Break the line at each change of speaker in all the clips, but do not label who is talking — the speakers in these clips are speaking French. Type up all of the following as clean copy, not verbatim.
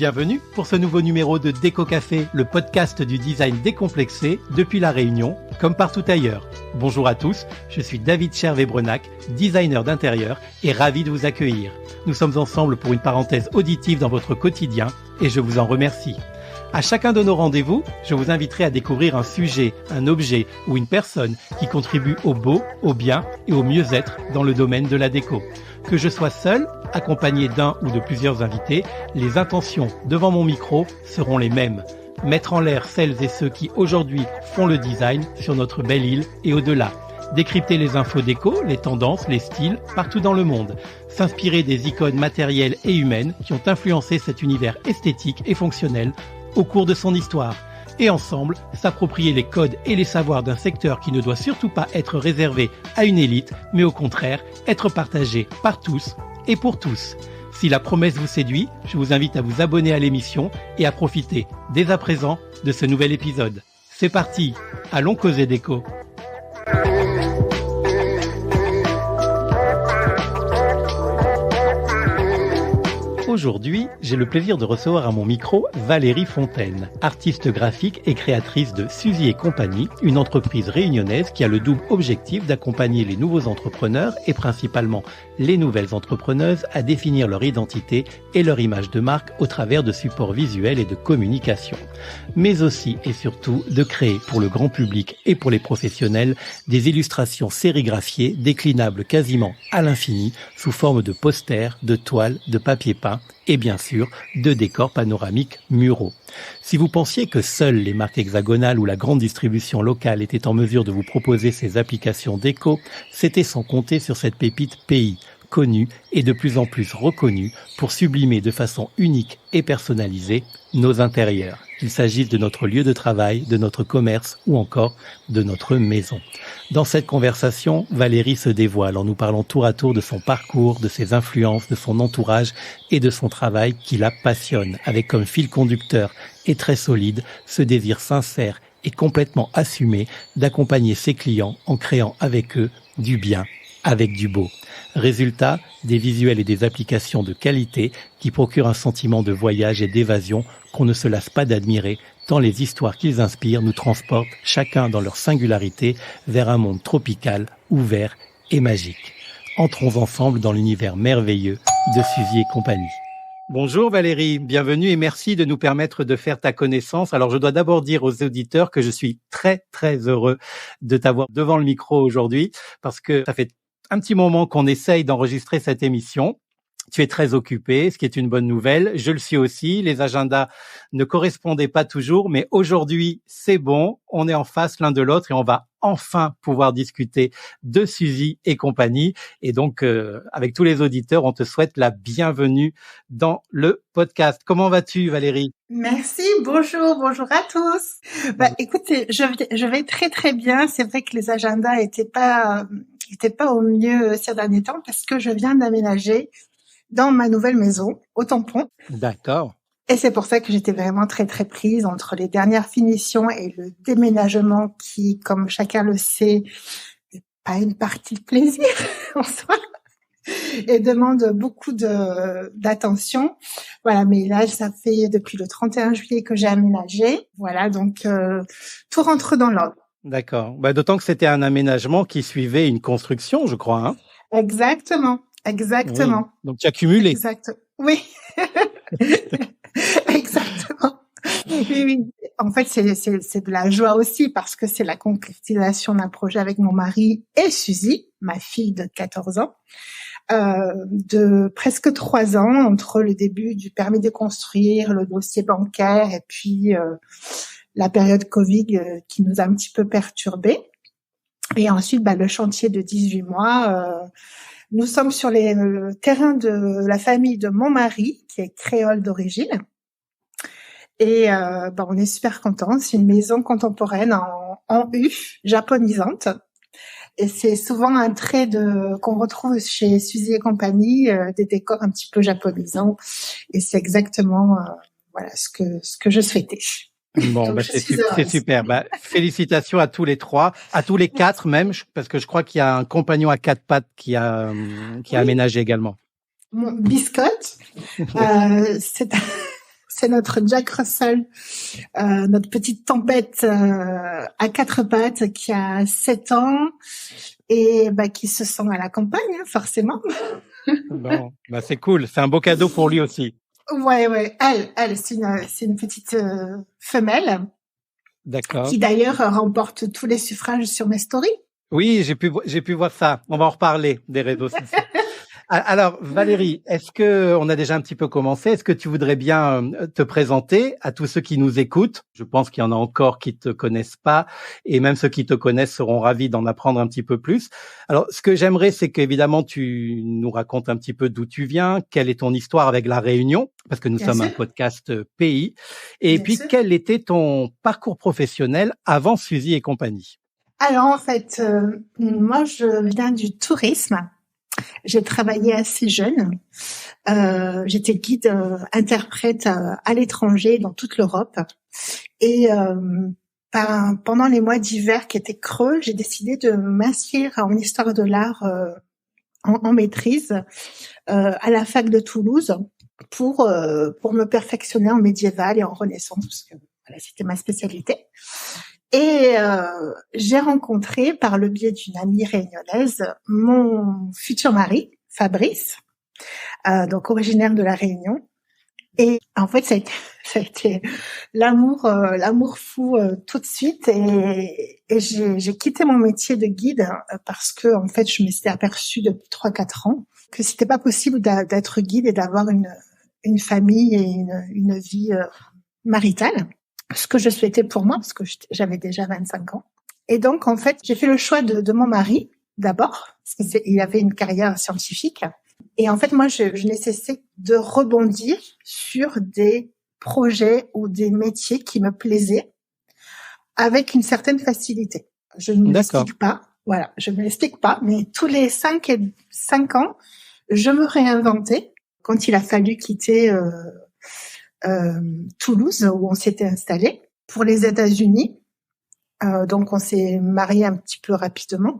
Bienvenue pour ce nouveau numéro de Déco Café, le podcast du design décomplexé depuis La Réunion, comme partout ailleurs. Bonjour à tous, je suis David Chervé-Brenac, designer d'intérieur et ravi de vous accueillir. Nous sommes ensemble pour une parenthèse auditive dans votre quotidien et je vous en remercie. À chacun de nos rendez-vous, je vous inviterai à découvrir un sujet, un objet ou une personne qui contribue au beau, au bien et au mieux-être dans le domaine de la déco. Que je sois seul, accompagné d'un ou de plusieurs invités, les intentions devant mon micro seront les mêmes. Mettre en l'air celles et ceux qui aujourd'hui font le design sur notre belle île et au-delà. Décrypter les infos déco, les tendances, les styles partout dans le monde. S'inspirer des icônes matérielles et humaines qui ont influencé cet univers esthétique et fonctionnel au cours de son histoire. Et ensemble, s'approprier les codes et les savoirs d'un secteur qui ne doit surtout pas être réservé à une élite, mais au contraire, être partagé par tous et pour tous. Si la promesse vous séduit, je vous invite à vous abonner à l'émission et à profiter dès à présent de ce nouvel épisode. C'est parti, allons causer déco. Aujourd'hui, j'ai le plaisir de recevoir à mon micro Valérie Fontaine, artiste graphique et créatrice de Suzy et compagnie, une entreprise réunionnaise qui a le double objectif d'accompagner les nouveaux entrepreneurs et principalement les nouvelles entrepreneuses à définir leur identité et leur image de marque au travers de supports visuels et de communication. Mais aussi et surtout de créer pour le grand public et pour les professionnels des illustrations sérigraphiées déclinables quasiment à l'infini sous forme de posters, de toiles, de papier peint et bien sûr de décors panoramiques muraux. Si vous pensiez que seules les marques hexagonales ou la grande distribution locale étaient en mesure de vous proposer ces applications déco, c'était sans compter sur cette pépite pays, connue et de plus en plus reconnue pour sublimer de façon unique et personnalisée nos intérieurs. Qu'il s'agisse de notre lieu de travail, de notre commerce ou encore de notre maison. Dans cette conversation, Valérie se dévoile en nous parlant tour à tour de son parcours, de ses influences, de son entourage et de son travail qui la passionne, avec comme fil conducteur et très solide ce désir sincère et complètement assumé d'accompagner ses clients en créant avec eux du bien avec du beau. Résultat, des visuels et des applications de qualité qui procurent un sentiment de voyage et d'évasion qu'on ne se lasse pas d'admirer tant les histoires qu'ils inspirent nous transportent chacun dans leur singularité vers un monde tropical, ouvert et magique. Entrons ensemble dans l'univers merveilleux de Suzy et compagnie. Bonjour Valérie, bienvenue et merci de nous permettre de faire ta connaissance. Alors je dois d'abord dire aux auditeurs que je suis très heureux de t'avoir devant le micro aujourd'hui parce que ça fait un petit moment qu'on essaye d'enregistrer cette émission. Tu es très occupé, ce qui est une bonne nouvelle. Je le suis aussi. Les agendas ne correspondaient pas toujours, mais aujourd'hui, c'est bon. On est en face l'un de l'autre et on va enfin pouvoir discuter de Suzy et compagnie. Et donc, avec tous les auditeurs, on te souhaite la bienvenue dans le podcast. Comment vas-tu, Valérie?
Merci, bonjour à tous. Écoutez, je vais très bien. C'est vrai que les agendas étaient pas au mieux ces derniers temps parce que je viens d'aménager dans ma nouvelle maison au Tampon.
D'accord.
Et c'est pour ça que j'étais vraiment très prise entre les dernières finitions et le déménagement qui, comme chacun le sait, n'est pas une partie de plaisir en soi et demande beaucoup d'attention. Voilà, mais là, ça fait depuis le 31 juillet que j'ai aménagé. Voilà, donc tout rentre dans l'ordre.
D'accord. D'autant que c'était un aménagement qui suivait une construction, je crois. Hein.
Exactement.
Oui. Donc tu as cumulé.
Exact. Oui. Exactement. Oui. En fait, c'est de la joie aussi parce que c'est la concrétisation d'un projet avec mon mari et Suzy, ma fille de 14 ans, de presque 3 ans entre le début du permis de construire, le dossier bancaire et puis la période Covid qui nous a un petit peu perturbés. Et ensuite, le chantier de 18 mois. Nous sommes sur les terrains de la famille de mon mari, qui est créole d'origine. Et on est super contents. C'est une maison contemporaine en U, japonisante. Et c'est souvent un trait qu'on retrouve chez Suzy et compagnie, des décors un petit peu japonisants. Et c'est exactement ce que je souhaitais.
Bon, c'est super. Félicitations à tous les 3, à tous les 4 même, parce que je crois qu'il y a un compagnon à 4 pattes qui a aménagé également.
Mon biscotte, c'est c'est notre Jack Russell, notre petite tempête à quatre pattes qui a 7 ans et qui se sent à la campagne, hein, forcément.
Bon, c'est cool. C'est un beau cadeau pour lui aussi.
Ouais. Elle, c'est une petite femelle.
D'accord.
Qui d'ailleurs remporte tous les suffrages sur mes stories.
Oui, j'ai pu voir ça. On va en reparler des réseaux sociaux. Alors, Valérie, est-ce que on a déjà un petit peu commencé? Est-ce que tu voudrais bien te présenter à tous ceux qui nous écoutent? Je pense qu'il y en a encore qui te connaissent pas, et même ceux qui te connaissent seront ravis d'en apprendre un petit peu plus. Alors, ce que j'aimerais, c'est qu'évidemment, tu nous racontes un petit peu d'où tu viens, quelle est ton histoire avec La Réunion, parce que nous sommes un podcast pays, et puis quel était ton parcours professionnel avant Suzy et compagnie?
Alors, en fait, moi, je viens du tourisme. J'ai travaillé assez jeune. J'étais guide interprète à l'étranger dans toute l'Europe. Et pendant les mois d'hiver qui étaient creux, j'ai décidé de m'inscrire en histoire de l'art en maîtrise à la fac de Toulouse pour me perfectionner en médiéval et en Renaissance, parce que voilà, c'était ma spécialité. Et j'ai rencontré, par le biais d'une amie réunionnaise, mon futur mari, Fabrice, donc originaire de La Réunion. Et en fait, ça a été l'amour fou tout de suite. Et j'ai quitté mon métier de guide parce que en fait, je m'étais aperçue depuis 3-4 ans que c'était pas possible d'être guide et d'avoir une famille et une vie maritale. Ce que je souhaitais pour moi, parce que j'avais déjà 25 ans. Et donc, en fait, j'ai fait le choix de mon mari, d'abord, parce qu'il avait une carrière scientifique. Et en fait, moi, je n'ai cessé de rebondir sur des projets ou des métiers qui me plaisaient avec une certaine facilité. Je ne m'explique pas. Voilà, je ne m'explique pas, mais tous les 5 ans, je me réinventais. Quand il a fallu quitter Toulouse, où on s'était installé, pour les États-Unis. Donc, on s'est mariés un petit peu rapidement.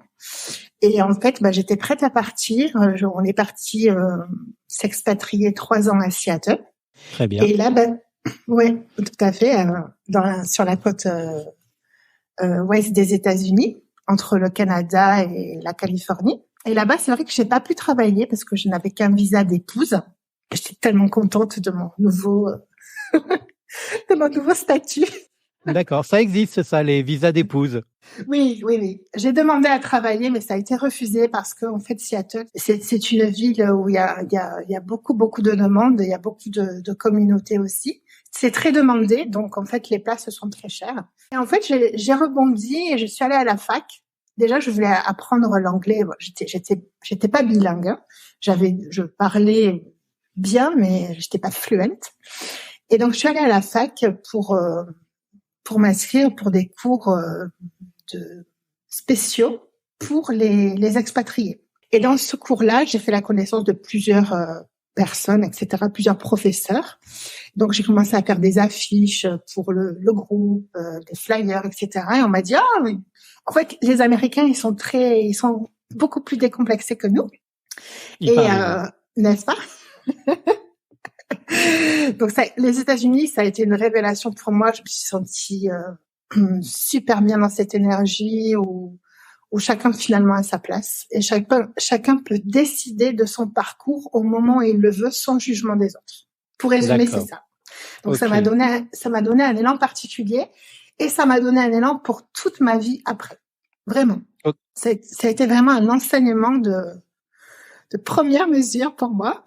Et en fait, j'étais prête à partir. On est parti s'expatrier 3 ans à Seattle.
Très bien.
Et là, ouais, tout à fait, sur la côte ouest des États-Unis, entre le Canada et la Californie. Et là-bas, c'est vrai que j'ai pas pu travailler parce que je n'avais qu'un visa d'épouse. J'étais tellement contente de mon nouveau statut.
D'accord, ça existe ça, les visas d'épouse.
Oui. J'ai demandé à travailler, mais ça a été refusé parce que en fait, Seattle, c'est une ville où il y a beaucoup de demandes, il y a beaucoup de communautés aussi. C'est très demandé, donc en fait, les places sont très chères. Et en fait, j'ai rebondi et je suis allée à la fac. Déjà, je voulais apprendre l'anglais. J'étais pas bilingue. Hein. Je parlais bien, mais j'étais pas fluente. Et donc, je suis allée à la fac pour m'inscrire pour des cours spéciaux pour les expatriés. Et dans ce cours-là, j'ai fait la connaissance de plusieurs personnes, etc., plusieurs professeurs. Donc, j'ai commencé à faire des affiches pour le groupe, des flyers, etc. Et on m'a dit, mais en fait, les Américains, ils sont beaucoup plus décomplexés que nous. N'est-ce pas? Donc les États-Unis, ça a été une révélation pour moi. Je me suis sentie super bien dans cette énergie où chacun finalement a sa place et chacun peut décider de son parcours au moment où il le veut, sans jugement des autres. Pour résumer, c'est ça. Donc ça m'a donné un élan particulier et ça m'a donné un élan pour toute ma vie après. Vraiment. Okay. Ça a été vraiment un enseignement de première mesure pour moi.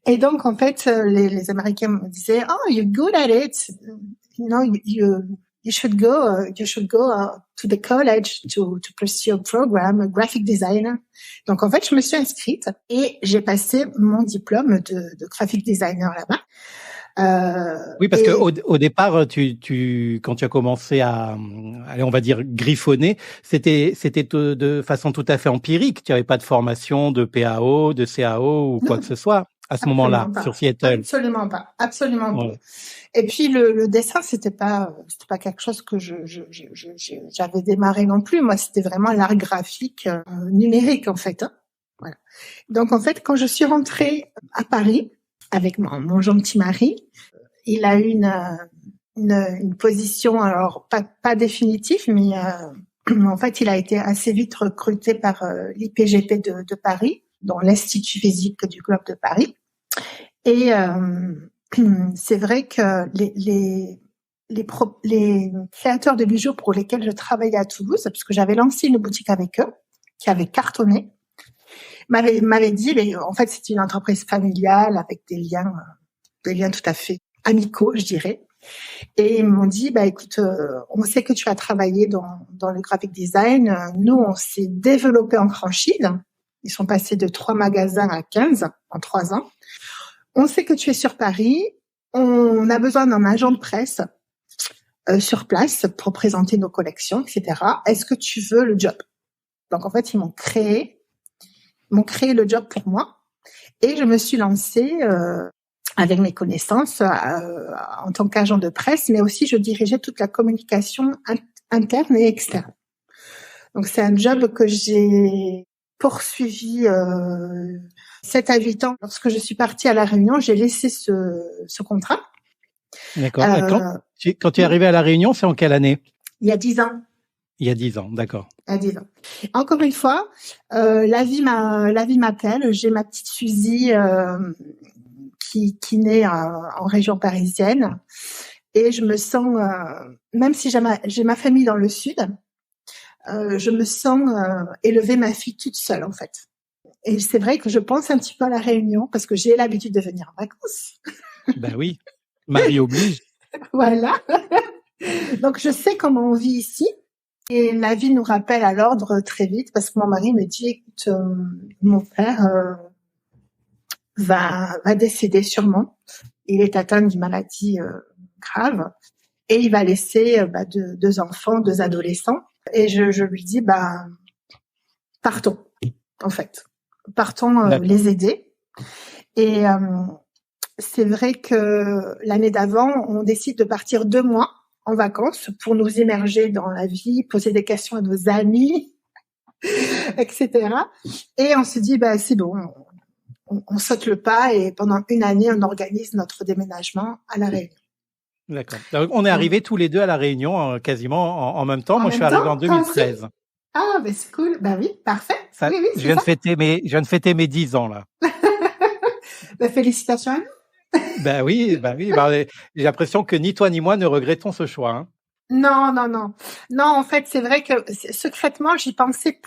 Et donc, en fait, les Américains me disaient, "Oh, you're good at it. You know, you should go to the college to pursue a program, a graphic designer." Donc, en fait, je me suis inscrite et j'ai passé mon diplôme de graphic designer là-bas.
Oui, parce que au départ, quand tu as commencé à, allez, on va dire griffonner, c'était de façon tout à fait empirique. Tu n'avais pas de formation de PAO, de CAO ou quoi que ce soit à ce moment-là sur Seattle.
Absolument pas. Et puis le dessin, c'était pas quelque chose que j'avais démarré non plus. Moi, c'était vraiment l'art graphique numérique en fait. Hein. Voilà. Donc en fait, quand je suis rentrée à Paris avec mon gentil mari, il a eu une position, alors pas définitive, mais en fait, il a été assez vite recruté par l'IPGP de Paris, dans l'Institut physique du Globe de Paris. Et c'est vrai que les créateurs de bijoux pour lesquels je travaillais à Toulouse, parce que j'avais lancé une boutique avec eux, qui avait cartonné, m'avait dit, mais en fait, c'est une entreprise familiale avec des liens tout à fait amicaux, je dirais. Et ils m'ont dit, écoute, on sait que tu as travaillé dans le graphic design. Nous, on s'est développé en franchise. Ils sont passés de 3 magasins à 15 en 3 ans. On sait que tu es sur Paris. On a besoin d'un agent de presse sur place pour présenter nos collections, etc. Est-ce que tu veux le job? Donc, en fait, ils m'ont créé le job pour moi. Et je me suis lancée avec mes connaissances en tant qu'agent de presse, mais aussi je dirigeais toute la communication interne et externe. Donc, c'est un job que j'ai poursuivi 7 à 8 ans. Lorsque je suis partie à La Réunion, j'ai laissé ce contrat.
D'accord. Quand tu es arrivée à La Réunion, c'est en quelle année?
Il y a 10 ans.
Il y a 10 ans, d'accord.
À 10 ans. Encore une fois, la vie m'appelle. J'ai ma petite Suzy qui naît en région parisienne, et je me sens, même si j'ai ma famille dans le sud, je me sens élever ma fille toute seule en fait. Et c'est vrai que je pense un petit peu à La Réunion parce que j'ai l'habitude de venir en vacances.
Ben oui, Marie oblige.
Voilà. Donc je sais comment on vit ici. Et la vie nous rappelle à l'ordre très vite parce que mon mari me dit, écoute, mon père va décéder sûrement. Il est atteint d'une maladie grave et il va laisser 2 enfants, 2 adolescents. Et je lui dis, partons, en fait. Partons les aider. Et c'est vrai que l'année d'avant, on décide de partir 2 mois en vacances pour nous immerger dans la vie, poser des questions à nos amis, etc. Et on se dit, c'est bon, on saute le pas et pendant 1 année, on organise notre déménagement à La Réunion.
D'accord. Donc, on est arrivés tous les deux à La Réunion quasiment en même temps. Moi, je suis arrivé en 2013.
Ah, c'est cool. Oui, parfait.
Ça,
oui,
je viens de fêter mes 10 ans, là.
Félicitations à nous.
Oui. J'ai l'impression que ni toi ni moi ne regrettons ce choix. Hein.
Non. Non, en fait, c'est vrai que secrètement, j'y pensais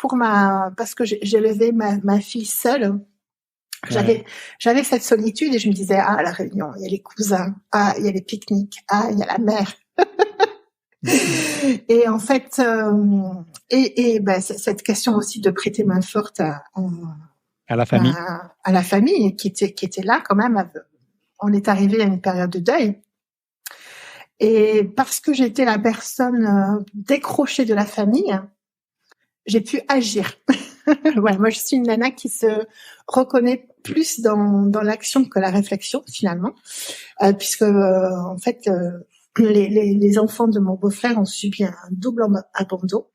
parce que j'ai élevé ma fille seule. J'avais cette solitude et je me disais, à La Réunion, il y a les cousins, il y a les pique-niques, il y a la mer. Et en fait, cette question aussi de prêter main forte à
la famille,
à la famille qui était là quand même. On est arrivé à une période de deuil. Et parce que j'étais la personne décrochée de la famille, j'ai pu agir. Ouais, moi je suis une nana qui se reconnaît plus dans l'action que la réflexion finalement, puisque en fait les enfants de mon beau-frère ont subi un double abandon,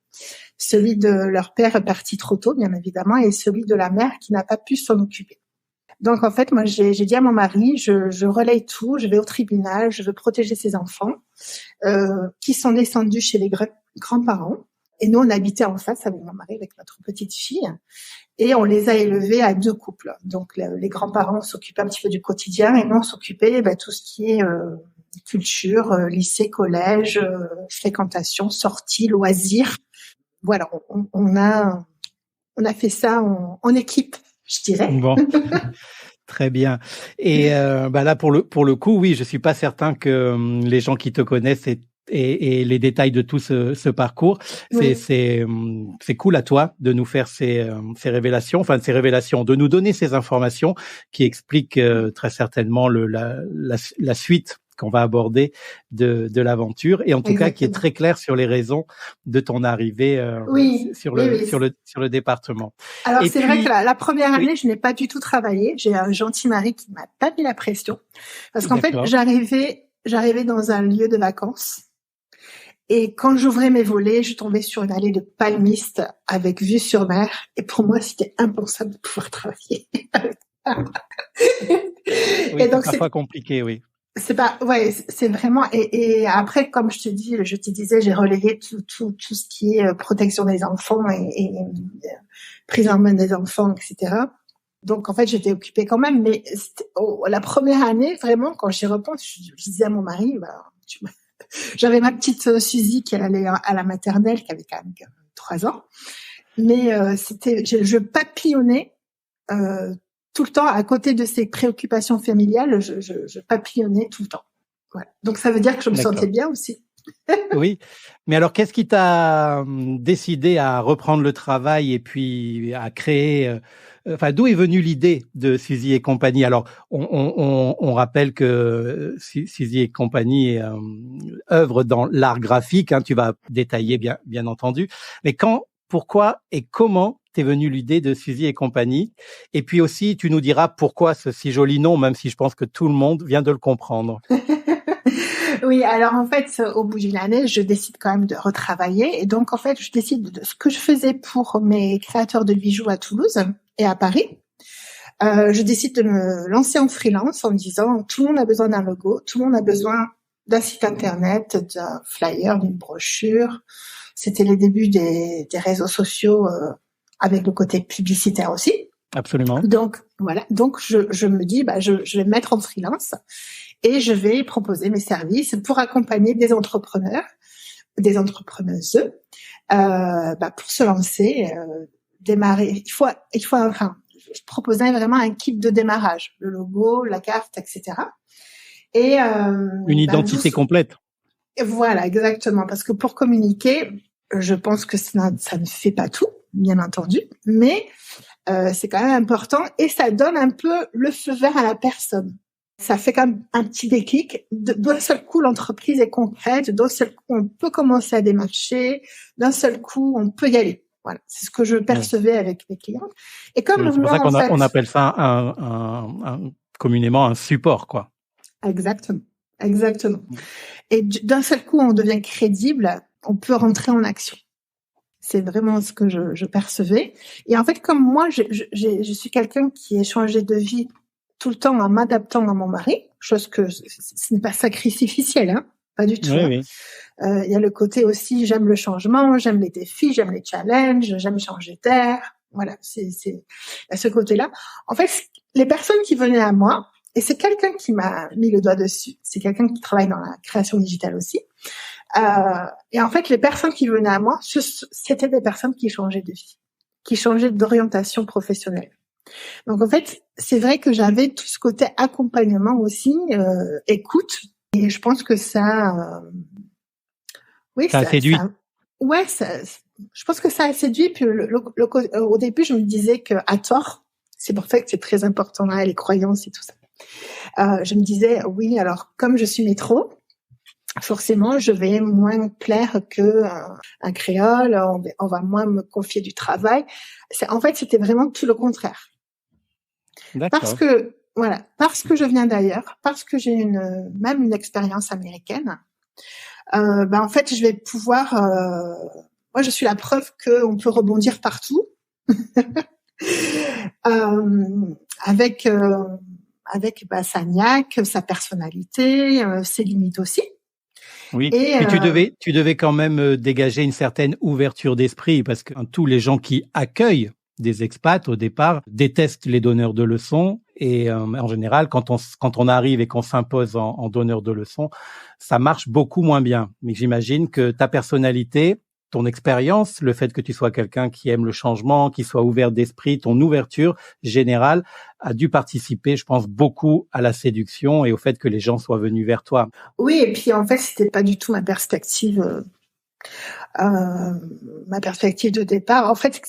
celui de leur père parti trop tôt bien évidemment et celui de la mère qui n'a pas pu s'en occuper. Donc en fait moi j'ai dit à mon mari, je relaye tout, je vais au tribunal, je veux protéger ces enfants qui sont descendus chez les grands-parents. Et nous, on habitait en face avec mon mari, avec notre petite fille, et on les a élevés à 2 couples. Donc, les grands-parents s'occupaient un petit peu du quotidien, et nous, on s'occupait tout ce qui est culture, lycée, collège, fréquentation, sortie, loisirs. Voilà, on a fait ça en équipe, je dirais.
Bon. Très bien. Et là, pour le coup, oui, je suis pas certain que les gens qui te connaissent et les détails de tout ce parcours,
Oui.
c'est cool à toi de nous faire ces révélations, de nous donner ces informations qui expliquent très certainement la suite qu'on va aborder de l'aventure et en tout cas qui est très clair sur les raisons de ton arrivée sur le département.
Alors c'est vrai que la première année, je n'ai pas du tout travaillé. J'ai un gentil mari qui m'a pas mis la pression parce qu'en fait, j'arrivais dans un lieu de vacances. Et quand j'ouvrais mes volets, je tombais sur une allée de palmistes avec vue sur mer. Et pour moi, c'était impensable de pouvoir travailler.
Oui, et donc c'est parfois compliqué, oui.
C'est pas, ouais, c'est vraiment, et après, comme je te disais, j'ai relayé tout ce qui est protection des enfants et prise en main des enfants, etc. Donc, en fait, j'étais occupée quand même, mais la première année, vraiment, quand j'y repense, je disais à mon mari, bah, j'avais ma petite Suzy qui allait à la maternelle, qui avait quand même 3 ans, mais je papillonnais tout le temps à côté de ces préoccupations familiales, je papillonnais tout le temps. Voilà. Donc ça veut dire que je me sentais bien aussi.
Oui, mais alors qu'est-ce qui t'a décidé à reprendre le travail et puis à créer enfin, d'où est venue l'idée de Suzy et compagnie? Alors, on rappelle que Suzy et compagnie œuvre dans l'art graphique. Hein, tu vas détailler bien entendu. Mais quand, pourquoi et comment t'es venue l'idée de Suzy et compagnie? Et puis aussi, tu nous diras pourquoi ce si joli nom, même si je pense que tout le monde vient de le comprendre.
Oui, alors en fait, au bout d'une année, je décide quand même de retravailler. Et donc, en fait, je décide de ce que je faisais pour mes créateurs de bijoux à Toulouse et à Paris. Je décide de me lancer en freelance en me disant, tout le monde a besoin d'un logo, tout le monde a besoin d'un site internet, d'un flyer, d'une brochure. C'était les débuts des réseaux sociaux avec le côté publicitaire aussi.
Absolument.
Donc, voilà. Donc, je me dis, bah, je vais me mettre en freelance et je vais proposer mes services pour accompagner des entrepreneurs, des entrepreneuses, pour se lancer, démarrer. Il faut, enfin, je proposais vraiment un kit de démarrage, le logo, la carte, etc. Et
une identité complète.
Voilà, exactement. Parce que pour communiquer, je pense que ça ne fait pas tout, bien entendu, mais c'est quand même important et ça donne un peu le feu vert à la personne. Ça fait quand même un petit déclic. D'un seul coup, l'entreprise est concrète. D'un seul coup, on peut commencer à démarcher. D'un seul coup, on peut y aller. Voilà, c'est ce que je percevais avec mes clients. Et comme
c'est pour ça qu'on appelle ça communément un support, quoi.
Exactement, exactement. Et d'un seul coup, on devient crédible. On peut rentrer en action. C'est vraiment ce que je percevais. Et en fait, comme moi, je suis quelqu'un qui a changé de vie tout le temps en m'adaptant à mon mari, chose que ce n'est pas sacrificiel, hein, pas du tout.
Oui,
hein. Il y a le côté aussi, j'aime le changement, j'aime les défis, j'aime les challenges, j'aime changer d'air. Voilà, c'est à ce côté-là. En fait, les personnes qui venaient à moi, et c'est quelqu'un qui m'a mis le doigt dessus, c'est quelqu'un qui travaille dans la création digitale aussi. Et en fait, les personnes qui venaient à moi, c'était des personnes qui changeaient de vie, qui changeaient d'orientation professionnelle. Donc en fait, c'est vrai que j'avais tout ce côté accompagnement aussi, écoute, et je pense que ça, oui,
ça a séduit.
Je pense que ça a séduit. Puis au début, je me disais que à tort, c'est pour ça que c'est très important là, les croyances et tout ça. Je me disais, oui, alors comme je suis métro, forcément, je vais moins plaire que un créole. On va moins me confier du travail. En fait, c'était vraiment tout le contraire.
D'accord.
Parce que je viens d'ailleurs, parce que j'ai même une expérience américaine, en fait, je vais pouvoir. Moi, je suis la preuve qu'on peut rebondir partout, avec sa niaque, sa personnalité, ses limites aussi.
Oui, et tu devais quand même dégager une certaine ouverture d'esprit parce que tous les gens qui accueillent des expats au départ détestent les donneurs de leçons et en général quand on arrive et qu'on s'impose en donneur de leçons, ça marche beaucoup moins bien. Mais j'imagine que ta personnalité, ton expérience, le fait que tu sois quelqu'un qui aime le changement, qui soit ouvert d'esprit, ton ouverture générale a dû participer, je pense, beaucoup à la séduction et au fait que les gens soient venus vers toi.
Oui, et puis en fait, c'était pas du tout ma perspective. Ma perspective de départ. En fait,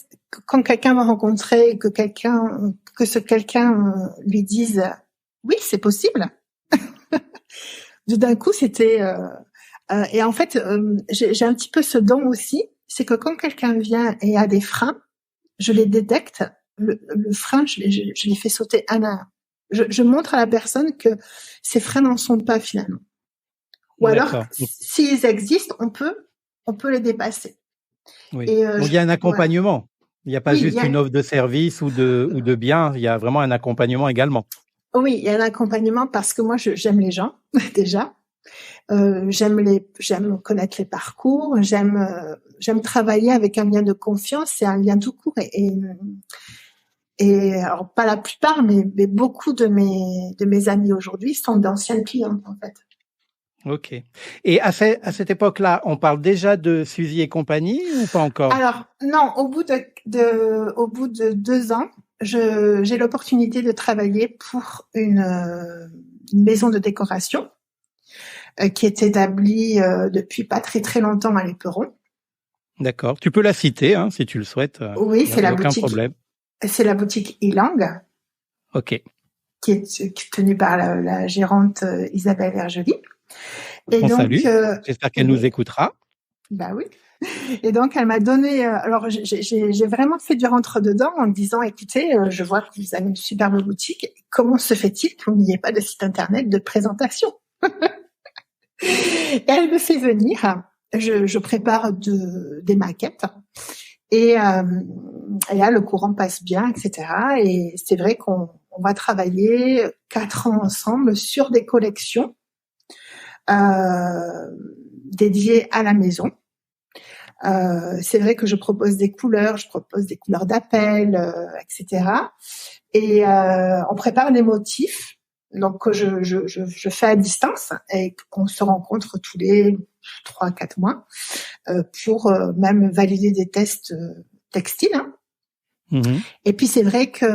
quand quelqu'un m'a rencontré, que ce quelqu'un lui dise oui, c'est possible. D'un coup, c'était et en fait, j'ai un petit peu ce don aussi, c'est que quand quelqu'un vient et a des freins, je les détecte. Le frein, je les fais sauter un à un. Je montre à la personne que ces freins n'en sont pas finalement. Ou alors, s'ils existent, on peut les dépasser.
Oui. Et il y a un accompagnement. Voilà. Il n'y a pas juste une offre de service ou de biens. Il y a vraiment un accompagnement également.
Oui, il y a un accompagnement parce que moi, j'aime les gens déjà. J'aime connaître les parcours. J'aime travailler avec un lien de confiance et un lien tout court. Et alors pas la plupart, mais beaucoup de mes amis aujourd'hui sont d'anciennes clientes en fait.
Ok. Et à cette époque-là, on parle déjà de Suzy et compagnie ou pas encore?
Alors non, au bout de 2 ans, j'ai l'opportunité de travailler pour une maison de décoration qui est établie depuis pas très très longtemps à l'Éperon.
D'accord. Tu peux la citer, hein, si tu le souhaites.
Oui, c'est la
aucun
boutique.
problème.
C'est la boutique Ilang.
Ok.
Qui est tenue par la gérante Isabelle Hergely. Et
On
donc,
salue. J'espère qu'elle nous écoutera.
Bah oui. Et donc, elle m'a donné. Alors, j'ai vraiment fait du rentre dedans en me disant, écoutez, je vois que vous avez une superbe boutique. Comment se fait-il que vous n'ayez pas de site internet de présentation? Et elle me fait venir. Je prépare des maquettes. Et là, le courant passe bien, etc. Et c'est vrai qu'on va travailler 4 ans ensemble sur des collections dédiées à la maison. C'est vrai que je propose des couleurs d'appel, etc. Et on prépare des motifs. Donc que je fais à distance et qu'on se rencontre tous les 3-4 mois pour même valider des tests textiles. Hein.
Mmh.
Et puis c'est vrai que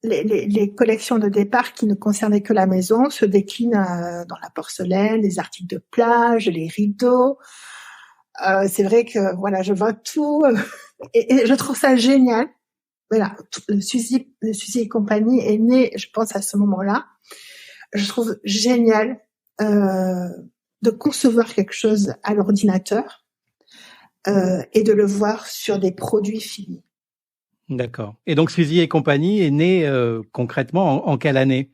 les collections de départ qui ne concernaient que la maison se déclinent dans la porcelaine, les articles de plage, les rideaux. C'est vrai que voilà, je vois tout et je trouve ça génial. Voilà, Suzy et compagnie est né, je pense, à ce moment-là. Je trouve génial de concevoir quelque chose à l'ordinateur et de le voir sur des produits finis.
D'accord. Et donc Suzy et compagnie est né concrètement en quelle année?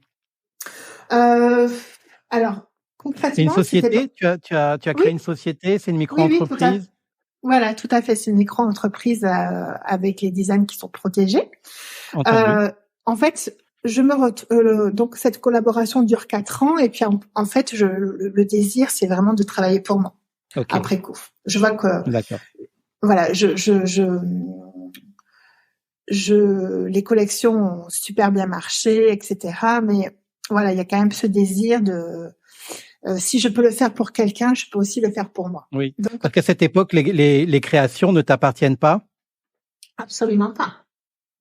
Alors concrètement,
c'est une société. Tu as créé
oui.
une société. C'est une micro-entreprise.
Oui, voilà, tout à fait. C'est une micro-entreprise avec les designs qui sont protégés. En fait, donc cette collaboration dure 4 ans et puis en fait, le désir, c'est vraiment de travailler pour moi. Okay. Après coup, je vois que voilà, les collections ont super bien marché, etc. Mais voilà, il y a quand même ce désir de si je peux le faire pour quelqu'un, je peux aussi le faire pour moi.
Oui. Donc, parce qu'à cette époque, les créations ne t'appartiennent pas?
Absolument pas.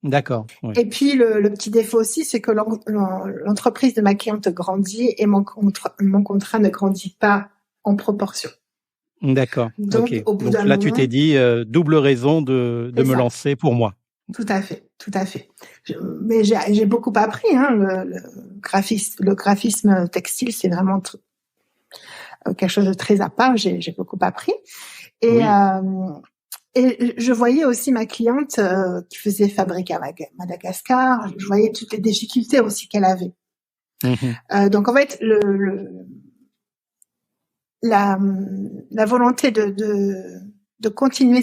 D'accord. Oui.
Et puis le petit défaut aussi, c'est que l'entreprise de ma cliente grandit et mon contrat ne grandit pas en proportion.
D'accord.
Donc, au bout
Donc
d'un
là,
moment,
tu t'es dit double raison de me lancer pour moi.
Tout à fait. Mais j'ai beaucoup appris. Hein, le graphisme textile, c'est vraiment quelque chose de très à part. J'ai beaucoup appris. Et, et je voyais aussi ma cliente qui faisait fabrique à Madagascar. Je voyais toutes les difficultés aussi qu'elle avait. Donc en fait, la volonté de continuer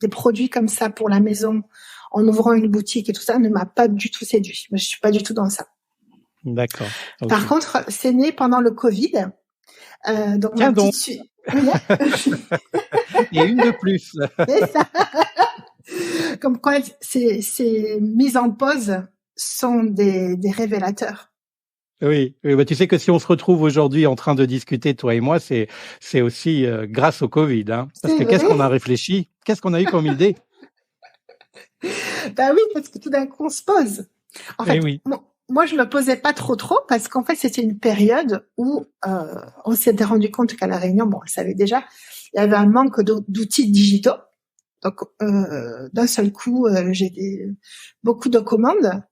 des produits comme ça pour la maison en ouvrant une boutique et tout ça ne m'a pas du tout séduit. Je suis pas du tout dans ça.
D'accord. Okay.
Par contre, c'est né pendant le Covid. Donc
tiens donc. Et une de plus.
C'est ça. Comme quoi, ces mises en pause sont des révélateurs.
Oui, bah tu sais que si on se retrouve aujourd'hui en train de discuter, toi et moi, c'est aussi grâce au Covid, hein. Parce que qu'est-ce qu'on a réfléchi? Qu'est-ce qu'on a eu comme idée?
Bah oui, parce que tout d'un coup, on se pose. En fait, moi, je me posais pas trop, parce qu'en fait, c'était une période où on s'était rendu compte qu'à La Réunion, bon, on le savait déjà, il y avait un manque d'outils digitaux. Donc, d'un seul coup, j'ai beaucoup de commandes.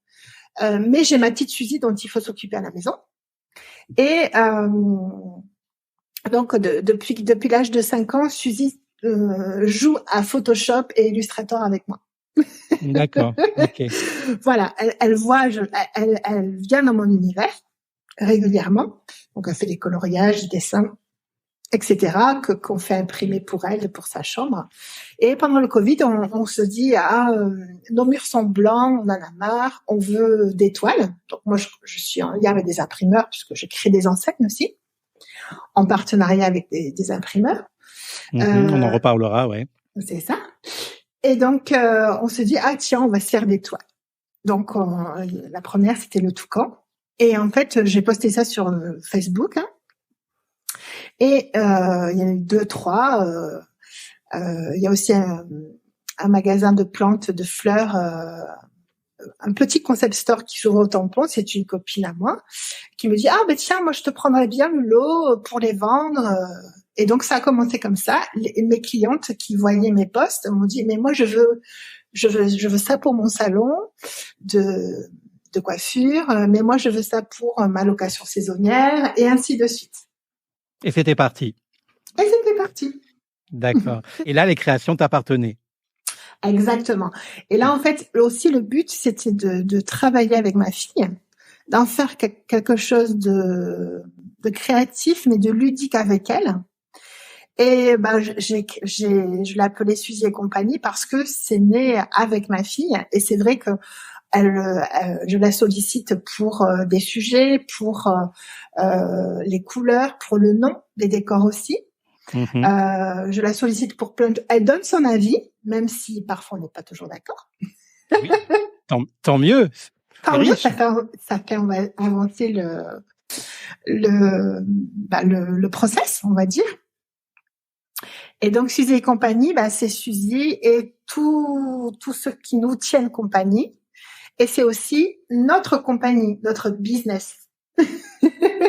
Mais j'ai ma petite Suzy dont il faut s'occuper à la maison. Et donc, depuis l'âge de 5 ans, Suzy joue à Photoshop et Illustrator avec moi.
D'accord. Ok.
Voilà, elle vient dans mon univers régulièrement. Donc, elle fait des coloriages, des dessins. etc., qu'on fait imprimer pour elle, pour sa chambre. Et pendant le Covid, on se dit, nos murs sont blancs, on en a marre, on veut des toiles. Donc moi, je suis en lien avec des imprimeurs, puisque je crée des enseignes aussi, en partenariat avec des imprimeurs.
On en reparlera, ouais.
C'est ça. Et donc, on se dit, tiens, on va se faire des toiles. Donc, la première, c'était le toucan. Et en fait, j'ai posté ça sur Facebook, et il y en a eu 2, 3. Il y a aussi un magasin de plantes, de fleurs, un petit concept store qui s'ouvre au tampon. C'est une copine à moi qui me dit, tiens, moi je te prendrais bien le lot pour les vendre. Et donc ça a commencé comme ça. Mes clientes qui voyaient mes posts m'ont dit, mais moi je veux ça pour mon salon de coiffure, mais moi je veux ça pour ma location saisonnière, et ainsi de suite.
Et c'était parti. D'accord. Et là, les créations t'appartenaient.
Exactement. Et là, en fait, aussi, le but, c'était de travailler avec ma fille, d'en faire quelque chose de créatif, mais de ludique avec elle. Et je l'ai appelée Suzy et compagnie parce que c'est né avec ma fille. Et c'est vrai que je la sollicite pour des sujets, pour les couleurs, pour le nom des décors aussi. Je la sollicite pour elle donne son avis, même si parfois on n'est pas toujours d'accord.
Oui. Tant mieux.
Tant mieux, ça fait avancer le process, on va dire. Et donc Suzy et compagnie, c'est Suzy et tous ceux qui nous tiennent compagnie. Et c'est aussi notre compagnie, notre business.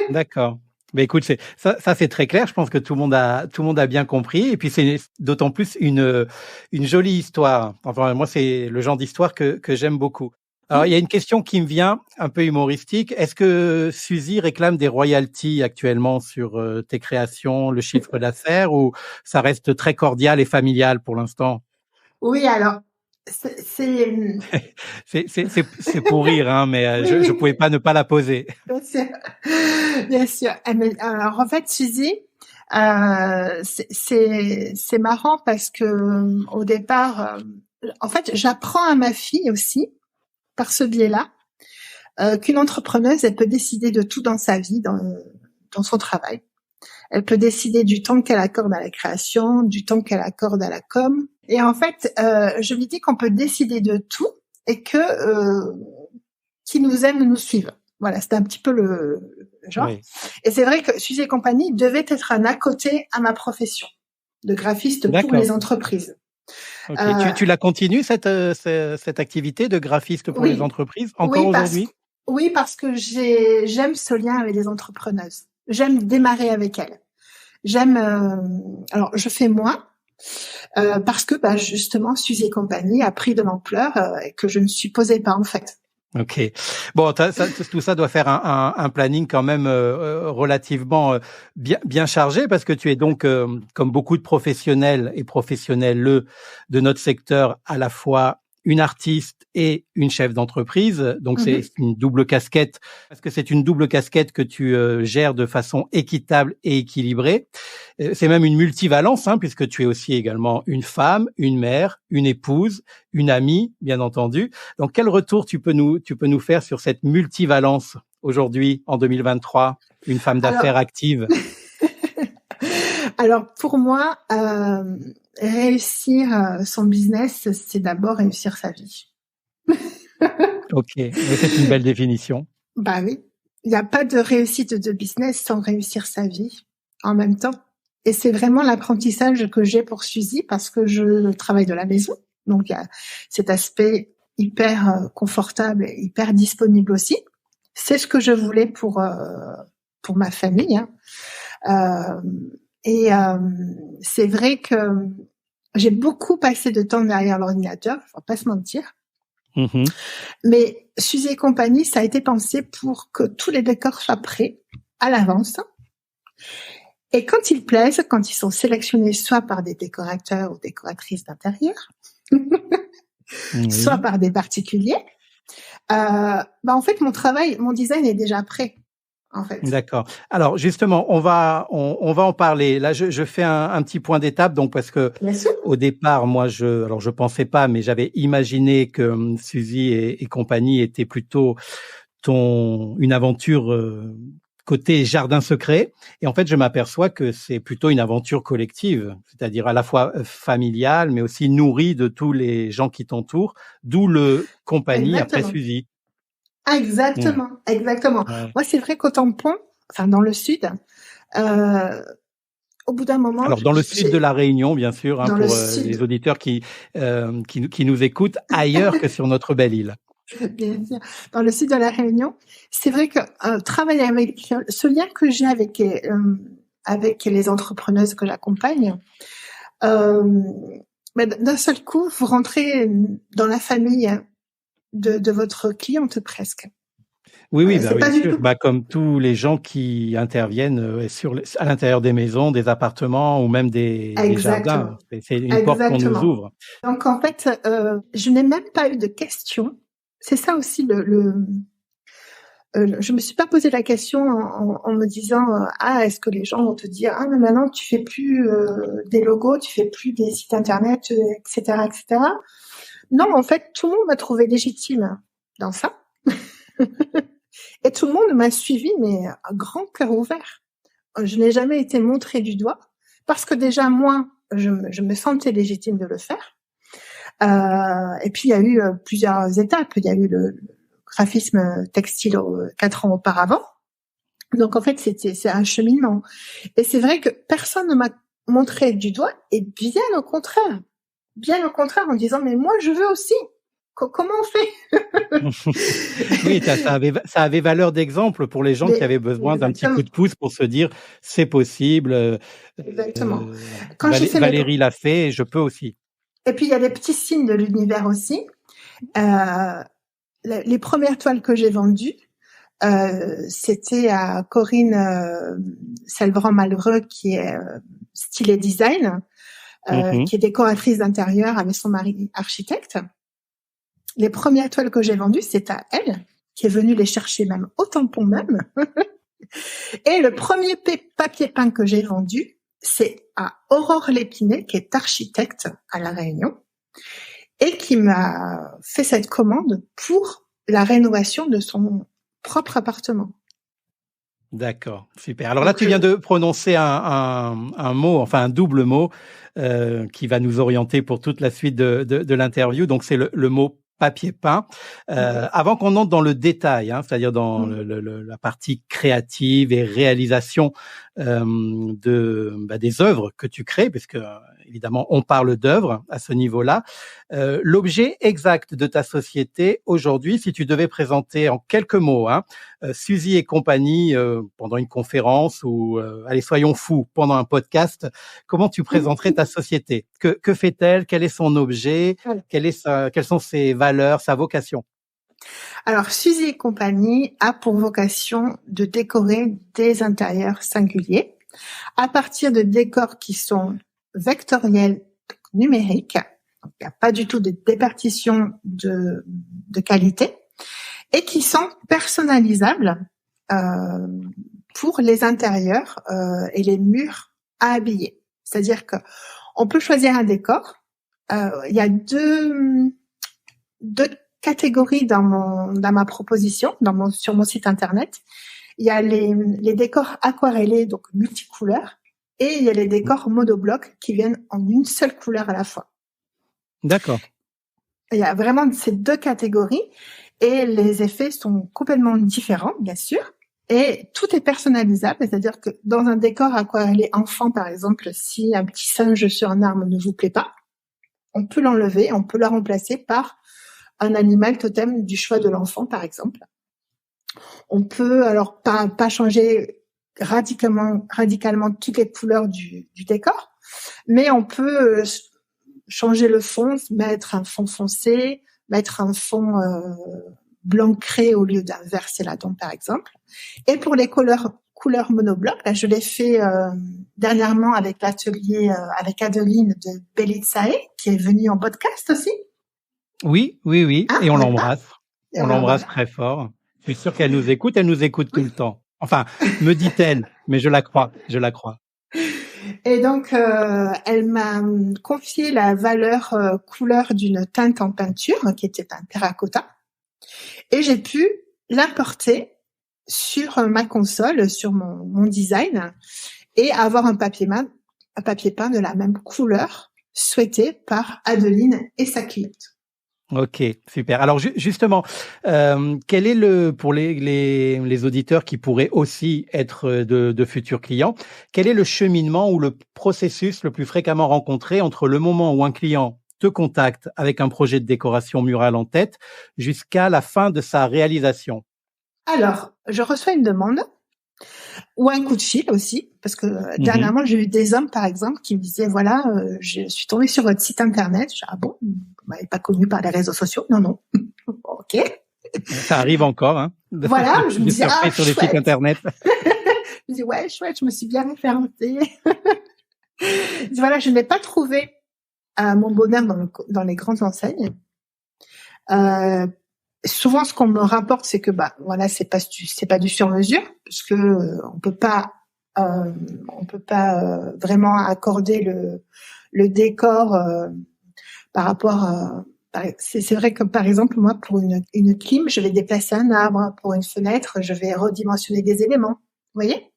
D'accord. Mais écoute, ça c'est très clair. Je pense que tout le monde a bien compris. Et puis c'est d'autant plus une jolie histoire. Enfin, moi c'est le genre d'histoire que j'aime beaucoup. Alors il y a une question qui me vient, un peu humoristique. Est-ce que Suzy réclame des royalties actuellement sur tes créations, le chiffre d'affaires, ou ça reste très cordial et familial pour l'instant?
Oui, alors
c'est pour rire, hein, mais
oui.
je pouvais pas ne pas la poser.
Bien sûr, bien sûr. Alors en fait, Suzy, c'est marrant parce que au départ, en fait, j'apprends à ma fille aussi par ce biais-là qu'une entrepreneuse, elle peut décider de tout dans sa vie, dans son travail. Elle peut décider du temps qu'elle accorde à la création, du temps qu'elle accorde à la com. Et en fait, je lui dis qu'on peut décider de tout et que qui nous aiment nous suivent. Voilà, c'était un petit peu le genre. Oui. Et c'est vrai que Suzy et compagnie devait être un à côté à ma profession de graphiste pour les entreprises.
Okay. Tu la continues cette activité de graphiste pour les entreprises encore aujourd'hui?
Oui, parce que j'aime ce lien avec les entrepreneuses. J'aime démarrer avec elles. Alors je fais moins parce que justement Suzy et compagnie a pris de l'ampleur et que je ne supposais pas en fait.
Ok. Bon, tout ça doit faire un planning quand même relativement bien chargé, parce que tu es donc, comme beaucoup de professionnels et professionnelles de notre secteur, à la fois une artiste et une chef d'entreprise. Donc c'est une double casquette, parce que c'est une double casquette que tu gères de façon équitable et équilibrée. C'est même une multivalence, hein, puisque tu es aussi également une femme, une mère, une épouse, une amie, bien entendu. Donc quel retour tu peux nous faire sur cette multivalence aujourd'hui, en 2023, une femme d'affaires active?
Alors pour moi, réussir son business, c'est d'abord réussir sa vie.
Ok, mais c'est une belle définition.
Bah oui, il n'y a pas de réussite de business sans réussir sa vie en même temps. Et c'est vraiment l'apprentissage que j'ai pour Suzy, parce que je travaille de la maison. Donc il y a cet aspect hyper confortable et hyper disponible aussi. C'est ce que je voulais pour ma famille. Hein. C'est vrai que j'ai beaucoup passé de temps derrière l'ordinateur, faut pas se mentir. Mais Suzy et compagnie, ça a été pensé pour que tous les décors soient prêts à l'avance. Et quand ils plaisent, quand ils sont sélectionnés soit par des décorateurs ou décoratrices d'intérieur, soit par des particuliers, en fait, mon design est déjà prêt. en fait.
D'accord. Alors justement, on va en parler. Là, je fais un petit point d'étape, donc parce que
Bien sûr.
au départ, moi, je pensais pas, mais j'avais imaginé que Suzy et compagnie étaient plutôt une aventure côté jardin secret. Et en fait, je m'aperçois que c'est plutôt une aventure collective, c'est-à-dire à la fois familiale, mais aussi nourrie de tous les gens qui t'entourent, d'où le compagnie après
Exactement.
Suzy. Mmh.
Exactement, exactement.
Ouais.
Moi, c'est vrai qu'au tampon, enfin dans le sud, euh, au bout d'un moment,
Alors dans le sud de la Réunion, bien sûr, hein,
dans le
pour les
sud,
auditeurs qui nous écoutent ailleurs que sur notre belle île.
bien sûr, dans le sud de la Réunion, c'est vrai que travailler avec ce lien que j'ai avec les entrepreneuses que j'accompagne, euh, mais d'un seul coup, vous rentrez dans la famille de votre cliente presque.
Oui, oui, bah
C'est pas
bien
du
sûr.
tout.
Bah, comme tous les gens qui interviennent à l'intérieur des maisons, des appartements ou même des jardins.
Exactement.
C'est une porte qu'on nous
Exactement.
ouvre.
Donc en fait, je n'ai même pas eu de questions. C'est ça aussi je me suis pas posé la question en me disant ah, est-ce que les gens vont te dire ah, mais maintenant tu fais plus des logos, tu fais plus des sites internet, etc., etc. Non, en fait, tout le monde m'a trouvé légitime dans ça et tout le monde m'a suivi, mais à grand cœur ouvert. Je n'ai jamais été montrée du doigt parce que déjà moi, je me sentais légitime de le faire. Et puis il y a eu plusieurs étapes. Il y a eu le graphisme textile 4 ans auparavant. Donc en fait c'est un cheminement. Et c'est vrai que personne ne m'a montré du doigt et bien au contraire en disant mais moi je veux aussi. Comment on fait?
Oui, ça avait valeur d'exemple pour les gens qui
Mais
avaient besoin d'un petit
exactement,
coup de pouce pour se dire c'est possible.
exactement. Quand j'ai fait
Valérie l'a fait, et je peux aussi.
et puis il y a des petits signes de l'univers aussi. Euh, les premières toiles que j'ai vendues, c'était à Corinne Selbrand-Malheureux, qui est style et design, qui est décoratrice d'intérieur avec son mari architecte. Les premières toiles que j'ai vendues, c'est à elle, qui est venue les chercher même au tampon même. Et le premier papier peint que j'ai vendu, c'est à Aurore Lépinet, qui est architecte à La Réunion, et qui m'a fait cette commande pour la rénovation de son propre appartement.
D'accord, super. Alors là, tu viens de prononcer un mot, enfin un double mot, qui va nous orienter pour toute la suite de l'interview. Donc c'est le mot papier peint. Avant qu'on entre dans le détail, hein, c'est-à-dire dans la partie créative et réalisation des œuvres que tu crées, parce que évidemment on parle d'œuvres à ce niveau-là. L'objet exact de ta société aujourd'hui, si tu devais présenter en quelques mots, hein, Suzy et compagnie pendant une conférence ou allez soyons fous pendant un podcast, comment tu présenterais ta société? Que fait-elle? Quel est son objet? Quelles sont ses valeurs, sa vocation?
Alors, Suzy et compagnie a pour vocation de décorer des intérieurs singuliers à partir de décors qui sont vectoriels, numériques. Donc, il n'y a pas du tout de départition de qualité et qui sont personnalisables pour les intérieurs et les murs à habiller. C'est-à-dire que on peut choisir un décor. Il y a deux catégories dans ma proposition, sur mon site internet. Il y a les décors aquarellés, donc multicouleurs, et il y a les décors monoblocs qui viennent en une seule couleur à la fois.
D'accord.
Il y a vraiment ces deux catégories et les effets sont complètement différents, bien sûr. Et tout est personnalisable, c'est-à-dire que dans un décor aquarellé enfant, par exemple, si un petit singe sur un arbre ne vous plaît pas, on peut l'enlever, on peut le remplacer par un animal totem du choix de l'enfant, par exemple. On peut alors pas changer radicalement toutes les couleurs du décor, mais on peut changer le fond, mettre un fond foncé, mettre un fond blanc crée au lieu d'un vert céladon, par exemple. Et pour les couleurs monobloc, je l'ai fait dernièrement avec l'atelier avec Adeline de Belitsae, qui est venue en podcast aussi.
Oui.
Ah,
Et on l'embrasse.
Et
On l'embrasse
voilà.
très fort. Je suis sûr qu'elle nous écoute tout le temps. Enfin, me dit-elle, mais je la crois, je la crois.
Et donc, elle m'a confié la valeur couleur d'une teinte en peinture qui était un terracotta. Et j'ai pu l'importer sur ma console, sur mon design, et avoir un papier peint de la même couleur souhaitée par Adeline et sa cliente.
Ok, super. Alors justement, quel est pour les auditeurs qui pourraient aussi être de futurs clients, quel est le cheminement ou le processus le plus fréquemment rencontré entre le moment où un client te contacte avec un projet de décoration murale en tête jusqu'à la fin de sa réalisation?
Alors, je reçois une demande ou un coup de fil aussi, parce que dernièrement, j'ai eu des hommes, par exemple, qui me disaient, voilà, je suis tombée sur votre site internet. Je dis, ah bon, vous m'avez pas connu par les réseaux sociaux? Non, non. Ok.
Ça arrive encore, hein.
Voilà, je me disais, ah,
sur les sites internet.
Je me dis, ouais, chouette, je me suis bien référencée. Voilà, je n'ai pas trouvé mon bonheur dans les grandes enseignes. Souvent, ce qu'on me rapporte, c'est que voilà, c'est pas du sur-mesure, parce que on peut pas vraiment accorder le décor par rapport à. C'est vrai que par exemple, moi, pour une clim, je vais déplacer un arbre. Pour une fenêtre, je vais redimensionner des éléments. Vous voyez?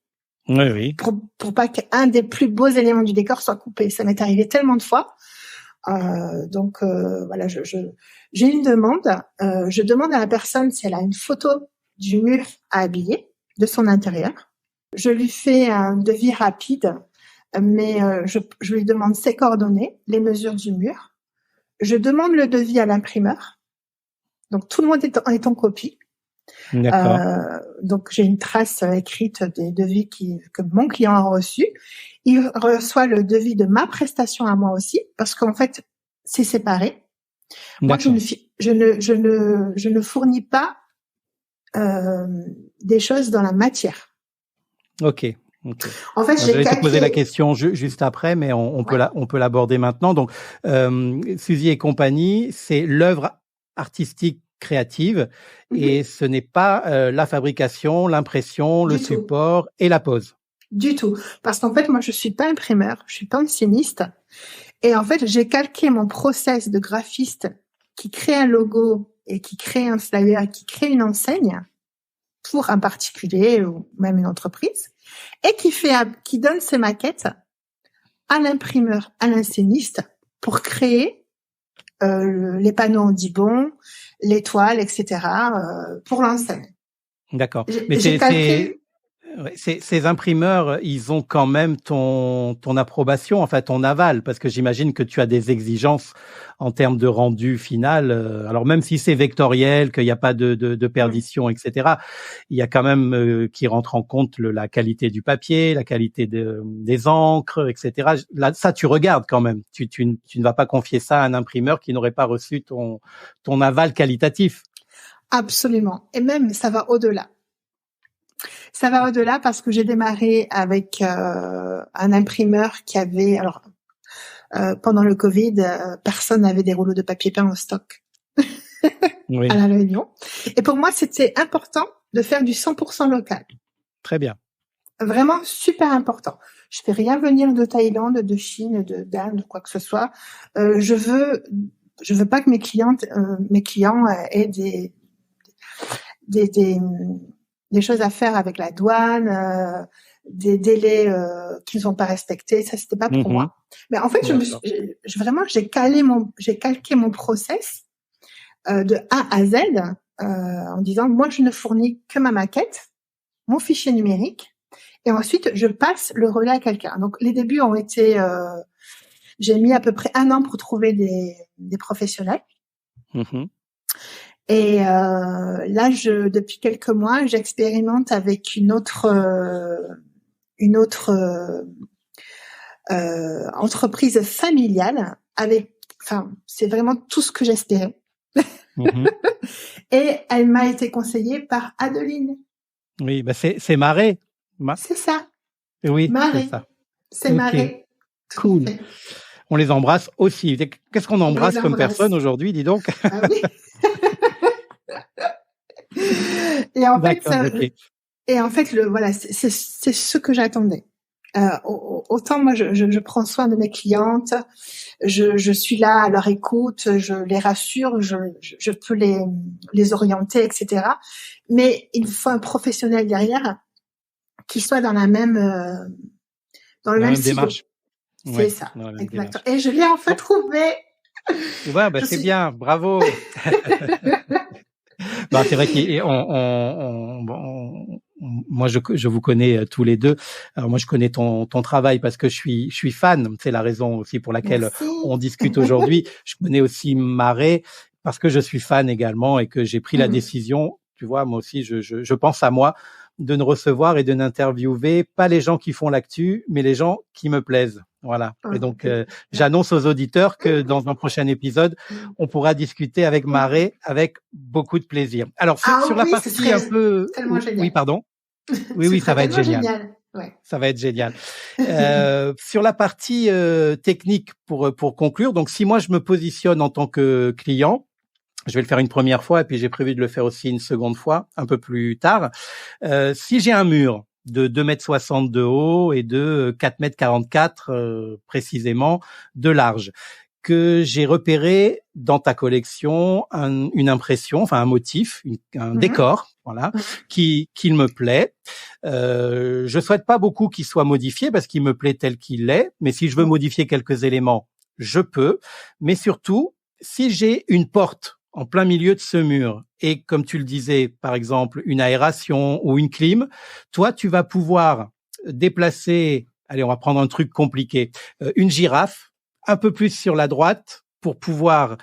Oui, oui.
Pour pas qu'un des plus beaux éléments du décor soit coupé. Ça m'est arrivé tellement de fois. Donc voilà, j'ai une demande. Je demande à la personne si elle a une photo du mur à habiller, de son intérieur. Je lui fais un devis rapide, mais je lui demande ses coordonnées, les mesures du mur. Je demande le devis à l'imprimeur. Donc tout le monde est en copie.
D'accord.
Donc j'ai une trace écrite des devis que mon client a reçus. Il reçoit le devis de ma prestation à moi aussi, parce qu'en fait c'est séparé. Moi je ne fournis pas des choses dans la matière.
Ok.
En fait,
je vais te poser la question juste après, mais on peut l'aborder maintenant. Donc, Suzy et compagnie, c'est l'œuvre artistique créative et ce n'est pas la fabrication, l'impression, le support et la pose.
Du tout. Parce qu'en fait, moi, je suis pas imprimeur, je suis pas dessiniste. Et en fait, j'ai calqué mon process de graphiste qui crée un logo et qui crée un flyer, qui crée une enseigne pour un particulier ou même une entreprise, et qui donne ses maquettes à l'imprimeur, à l'enseigniste pour créer les panneaux en dibon, les toiles, etc. Pour l'enseigne.
D'accord. Mais ces imprimeurs, ils ont quand même ton approbation, enfin ton aval, parce que j'imagine que tu as des exigences en termes de rendu final. Alors même si c'est vectoriel, qu'il n'y a pas de perdition, etc., il y a quand même qui rentre en compte la qualité du papier, la qualité des encres, etc. Là, ça, tu regardes quand même. Tu ne vas pas confier ça à un imprimeur qui n'aurait pas reçu ton aval qualitatif.
Absolument. Et même, ça va au-delà. Ça va au-delà parce que j'ai démarré avec un imprimeur qui avait, pendant le Covid, personne n'avait des rouleaux de papier peint en stock
oui.
à La Réunion. Et pour moi, c'était important de faire du 100% local.
Très bien.
Vraiment super important. Je fais rien venir de Thaïlande, de Chine, d'Inde, quoi que ce soit. Je veux pas que mes clients aient des choses à faire avec la douane, des délais qu'ils n'ont pas respectés. Ça, c'était pas pour moi. Mais en fait, j'ai calqué mon process de A à Z en disant, moi, je ne fournis que ma maquette, mon fichier numérique, et ensuite, je passe le relais à quelqu'un. Donc, les débuts ont été... j'ai mis à peu près 1 an pour trouver des professionnels. Et là, depuis quelques mois, j'expérimente avec une autre entreprise familiale. C'est vraiment tout ce que j'espérais. Et elle m'a été conseillée par Adeline.
Oui, c'est Marais.
C'est ça.
Oui,
Marais.
c'est ça.
C'est Marais.
Cool. On les embrasse aussi. Qu'est-ce qu'on embrasse comme personne aujourd'hui, dis donc?
Ah oui. Et en fait, Et en fait, voilà, c'est ce que j'attendais. Autant moi, je prends soin de mes clientes, je suis là à leur écoute, je les rassure, je peux les orienter, etc. Mais il faut un professionnel derrière qui soit dans dans le même silo.
Démarche.
C'est ça, exactement. Et je l'ai enfin trouvé.
Ouais, c'est bien, bravo. Bah, c'est vrai que moi je vous connais tous les deux. Alors moi je connais ton travail parce que je suis fan. C'est la raison aussi pour laquelle on discute aujourd'hui. Je connais aussi Maré parce que je suis fan également et que j'ai pris la décision. Tu vois, moi aussi je pense à moi de ne recevoir et de n'interviewer pas les gens qui font l'actu, mais les gens qui me plaisent. Voilà. Et donc, j'annonce aux auditeurs que dans un prochain épisode, on pourra discuter avec Maré avec beaucoup de plaisir. Alors, sur la partie un peu... Oui, pardon. Oui, ça va être génial.
Ouais.
Ça va être génial. Sur la partie technique, pour conclure, donc si moi je me positionne en tant que client, je vais le faire une première fois et puis j'ai prévu de le faire aussi une seconde fois un peu plus tard. Si j'ai un mur de 2,60 m de haut et de 4,44 m précisément de large, que j'ai repéré dans ta collection une impression, enfin un motif, un décor, voilà, qui me plaît. Je souhaite pas beaucoup qu'il soit modifié parce qu'il me plaît tel qu'il est, mais si je veux modifier quelques éléments, je peux. Mais surtout, si j'ai une porte en plein milieu de ce mur et comme tu le disais, par exemple, une aération ou une clim, toi, tu vas pouvoir déplacer, allez, on va prendre un truc compliqué, une girafe un peu plus sur la droite pour pouvoir,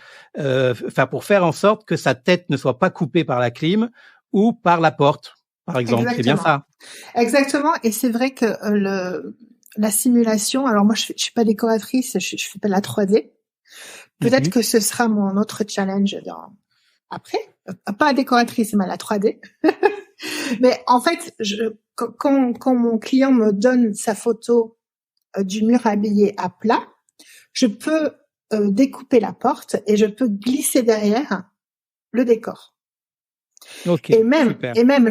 pour faire en sorte que sa tête ne soit pas coupée par la clim ou par la porte, par exemple.
Exactement.
C'est bien ça.
Exactement. Et c'est vrai que la simulation, alors moi, je suis pas décoratrice, je fais pas de la 3D. Peut-être que ce sera mon autre challenge après. Pas décoratrice, mais la 3D. Mais en fait, quand mon client me donne sa photo du mur habillé à plat, je peux découper la porte et je peux glisser derrière le décor.
Okay,
et même,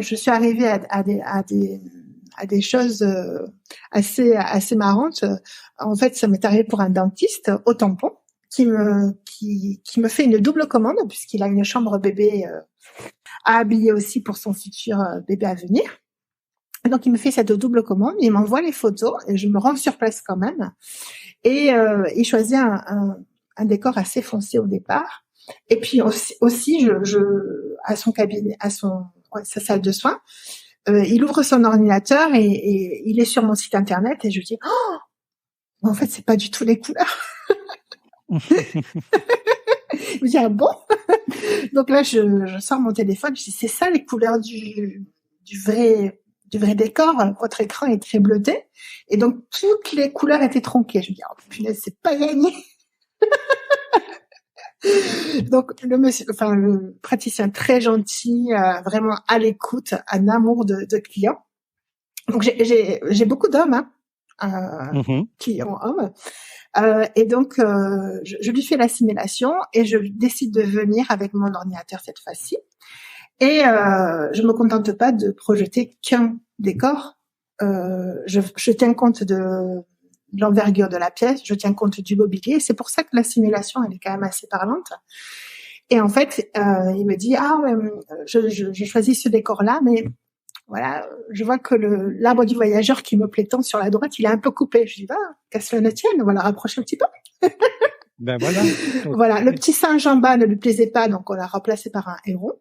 je suis arrivée à des choses assez marrantes. En fait, ça m'est arrivé pour un dentiste au tampon qui me fait une double commande puisqu'il a une chambre bébé à habiller aussi pour son futur bébé à venir. Donc, il me fait cette double commande, il m'envoie les photos et je me rends sur place quand même. Et il choisit un décor assez foncé au départ. Et puis aussi à son cabinet, sa salle de soins, il ouvre son ordinateur et il est sur mon site internet et je dis en fait c'est pas du tout les couleurs. Il me dit ah bon. Donc là je sors mon téléphone, je dis c'est ça les couleurs du vrai décor, votre écran est très bleuté et donc toutes les couleurs étaient tronquées. Je me dis oh punaise c'est pas gagné. Donc le praticien très gentil, vraiment à l'écoute, un amour de client. Donc j'ai beaucoup d'hommes clients hommes, et donc je lui fais la simulation et je décide de venir avec mon ordinateur cette fois-ci. Et je me contente pas de projeter qu'un décor. Je tiens compte de l'envergure de la pièce, je tiens compte du mobilier. C'est pour ça que la simulation, elle est quand même assez parlante. Et en fait, il me dit je choisis ce décor-là, mais voilà, je vois que l'arbre du voyageur qui me plaît tant sur la droite, il est un peu coupé. Je dis qu'à cela ne tienne, on va la rapprocher un petit peu.
Ben voilà.
Voilà, le petit singe en bas ne lui plaisait pas, donc on l'a remplacé par un héron.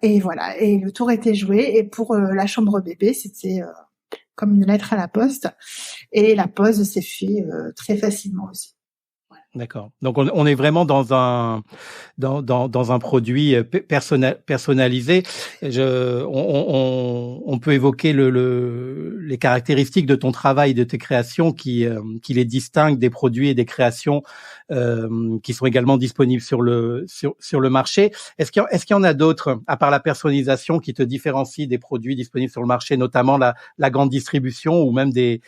Et voilà, et le tour était joué. Et pour la chambre bébé, c'était comme une lettre à la poste. Et la pose s'est fait très facilement aussi. Voilà.
D'accord. Donc on est vraiment dans un produit personnalisé. On peut évoquer les caractéristiques de ton travail, de tes créations qui les distinguent des produits et des créations qui sont également disponibles sur le marché. Est-ce qu'il y en a d'autres à part la personnalisation qui te différencie des produits disponibles sur le marché, notamment la grande distribution ou même des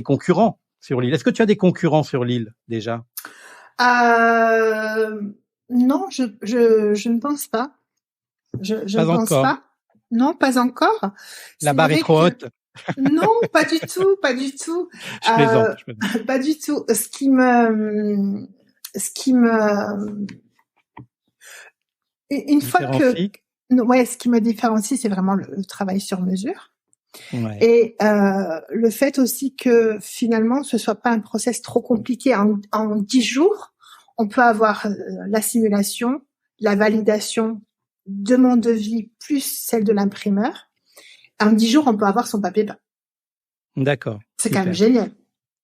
concurrents sur l'île? Est-ce que tu as des concurrents sur l'île déjà?
Non, je ne pense pas. Je ne pense pas. Non, pas encore.
La
C'est
barre est
vrai
trop
que
haute.
non, pas du tout, pas du tout.
Je plaisante, je plaisante.
Pas du tout. Ce qui me, une fois que,
Différencie.
ouais, ce qui me différencie, c'est vraiment le travail sur mesure.
Ouais.
Et le fait aussi que finalement, ce soit pas un process trop compliqué. En 10 jours, on peut avoir la simulation, la validation de mon devis plus celle de l'imprimeur. En 10 jours, on peut avoir son papier peint.
D'accord.
C'est
Super.
quand même génial.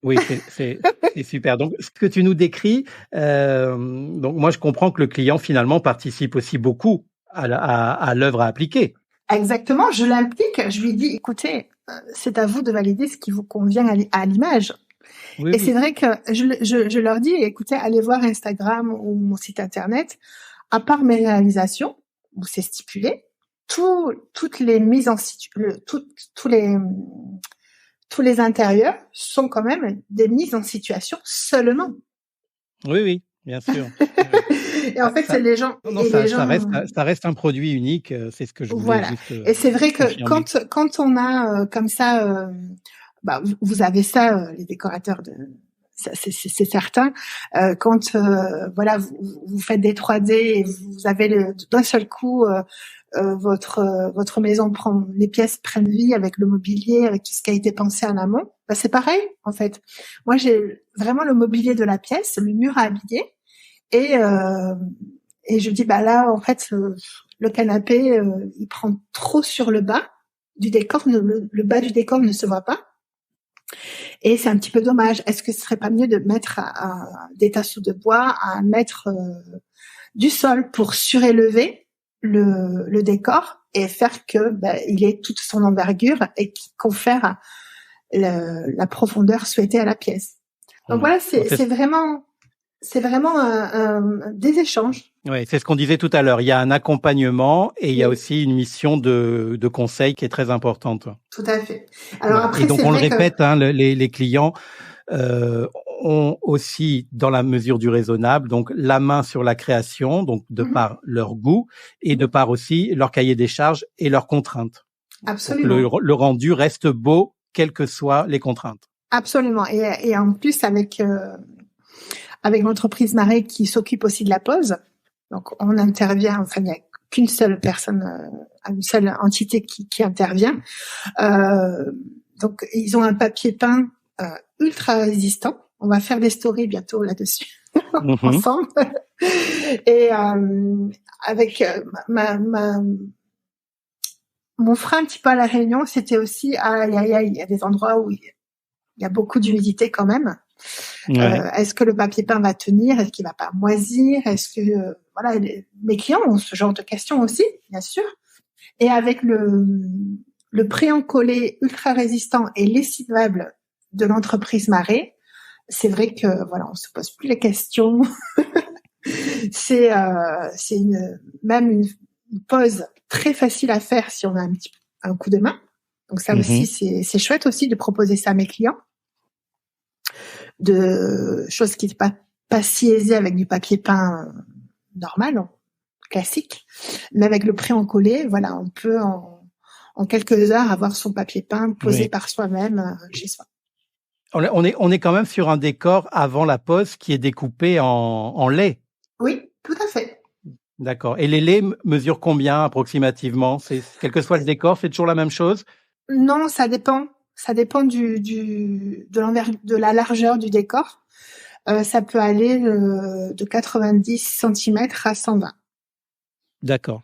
Oui, c'est super. Donc, ce que tu nous décris, donc moi, je comprends que le client finalement participe aussi beaucoup à l'œuvre à appliquer.
Exactement, je l'implique, je lui dis, écoutez, c'est à vous de valider ce qui vous convient à l'image.
Oui,
Et
oui.
c'est vrai que je leur dis, écoutez, allez voir Instagram ou mon site internet. À part mes réalisations, où c'est stipulé, toutes les mises en tous les intérieurs sont quand même des mises en situation seulement.
Oui, oui, bien sûr.
Et en fait, c'est les gens,
non,
et les gens,
ça reste un produit unique. C'est ce que je voulais
voilà.
juste
Et c'est vrai que
confirmer.
quand on a comme ça, bah, vous avez ça, les décorateurs de, c'est certain. Quand voilà, vous faites des 3D et vous avez d'un seul coup votre maison les pièces prennent vie avec le mobilier, avec tout ce qui a été pensé en amont. Bah, c'est pareil en fait. Moi, j'ai vraiment le mobilier de la pièce, le mur à habiller, et je dis bah là en fait le canapé il prend trop sur le bas du décor, le bas du décor ne se voit pas. Et c'est un petit peu dommage. Est-ce que ce serait pas mieux de mettre des tasseaux de bois à 1 mètre du sol pour surélever le décor et faire que il ait toute son envergure et qui confère la profondeur souhaitée à la pièce. Donc voilà, c'est vraiment des échanges.
Oui, c'est ce qu'on disait tout à l'heure. Il y a un accompagnement et il y a aussi une mission de conseil qui est très importante.
Tout à fait. Alors après,
et donc on le répète, hein, les clients ont aussi, dans la mesure du raisonnable, donc la main sur la création, donc de par leur goût et de par aussi leur cahier des charges et leurs contraintes.
Absolument.
Le rendu reste beau, quelles que soient les contraintes.
Absolument. Et en plus, avec l'entreprise Marais qui s'occupe aussi de la pose, donc on intervient, enfin il n'y a qu'une seule personne, une seule entité qui intervient. Donc ils ont un papier peint ultra résistant. On va faire des stories bientôt là-dessus ensemble. Et avec mon frein un petit peu à la Réunion, c'était aussi il y a des endroits où il y a beaucoup d'humidité quand même. Ouais. Est-ce que le papier peint va tenir? Est-ce qu'il va pas moisir? Est-ce que voilà, mes clients ont ce genre de questions aussi, bien sûr. Et avec le pré-encollé ultra résistant et lessivable de l'entreprise Marais, c'est vrai que voilà, on se pose plus les questions. c'est même une pose très facile à faire si on a un coup de main. Donc ça aussi, c'est chouette aussi de proposer ça à mes clients. De choses qui n'est pas si aisées avec du papier peint normal, classique. Mais avec le pré-encollé, voilà, on peut en quelques heures avoir son papier peint posé par soi-même chez soi.
On est quand même sur un décor avant la pose qui est découpé en lait.
Oui, tout à fait.
D'accord. Et les laits mesurent combien approximativement? Quel que soit le décor, c'est toujours la même chose?
Non, ça dépend. Ça dépend de la largeur du décor. Ça peut aller de 90 cm à 120.
D'accord.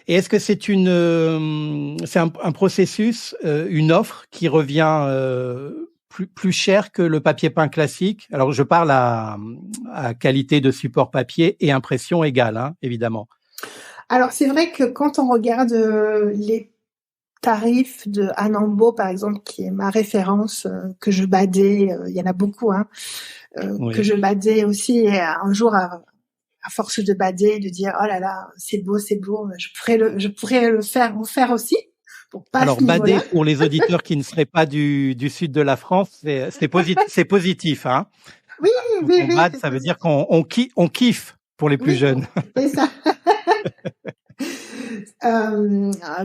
Et est-ce que c'est un processus, une offre qui revient plus cher que le papier peint classique? Alors, je parle à qualité de support papier et impression égale, hein, évidemment.
Alors, c'est vrai que quand on regarde les tarifs de Anambo, par exemple, qui est ma référence, que je badais, il y en a beaucoup, hein, que je badais aussi, et un jour, à force de bader, de dire, oh là là, c'est beau, je pourrais le faire aussi. Pour pas
alors, bader, pour les auditeurs qui ne seraient pas du sud de la France, c'est positif, hein.
Oui.
Bade, ça veut dire qu'on kiffe pour les plus jeunes.
C'est ça.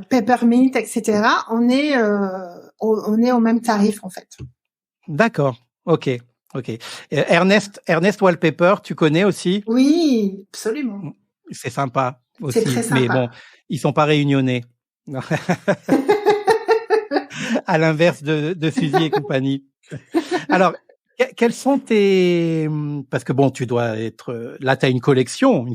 Peppermint, etc. On est au même tarif en fait.
D'accord. Ok. Ernest Wallpaper, tu connais aussi?
Oui, absolument.
C'est sympa
C'est
aussi,
très
mais
sympa.
bon, ils sont pas réunionnais. À l'inverse de Suzy et compagnie. Alors, quels sont parce que bon, tu dois être, là, tu as une collection,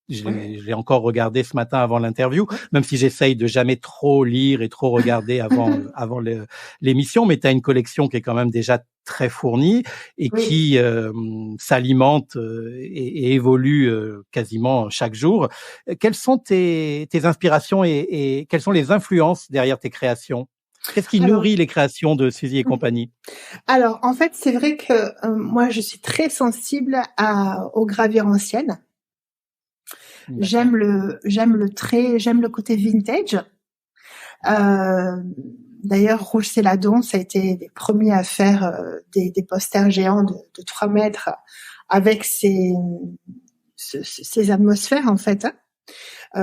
je l'ai encore regardé ce matin avant l'interview, même si j'essaye de jamais trop lire et trop regarder avant l'émission, mais tu as une collection qui est quand même déjà très fournie et
Oui.
qui s'alimente et évolue quasiment chaque jour. Quelles sont tes inspirations et quelles sont les influences derrière tes créations? Qu'est-ce qui nourrit les créations de Suzy et compagnie?
Alors, en fait, c'est vrai que moi, je suis très sensible aux gravures anciennes. J'aime le trait, j'aime le côté vintage. D'ailleurs, Rouge Céladon, ça a été les premiers à faire des posters géants de 3 mètres avec ces atmosphères, en fait,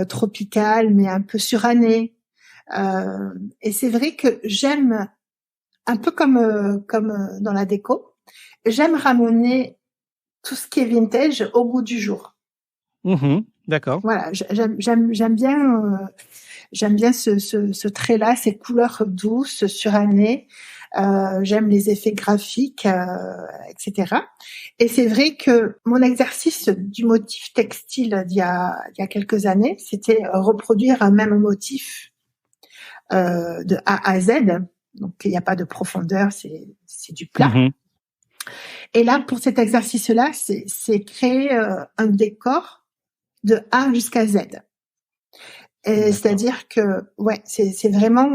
tropicales, mais un peu surannées. Et c'est vrai que j'aime, un peu comme dans la déco, j'aime ramener tout ce qui est vintage au goût du jour.
D'accord.
Voilà, j'aime bien ce trait-là, ces couleurs douces, surannées. J'aime les effets graphiques, etc. Et c'est vrai que mon exercice du motif textile d'il y a quelques années, c'était reproduire un même motif de A à Z. Donc il n'y a pas de profondeur, c'est du plat. Et là, pour cet exercice-là, c'est créer un décor de A jusqu'à Z. Et c'est-à-dire que, ouais, c'est vraiment,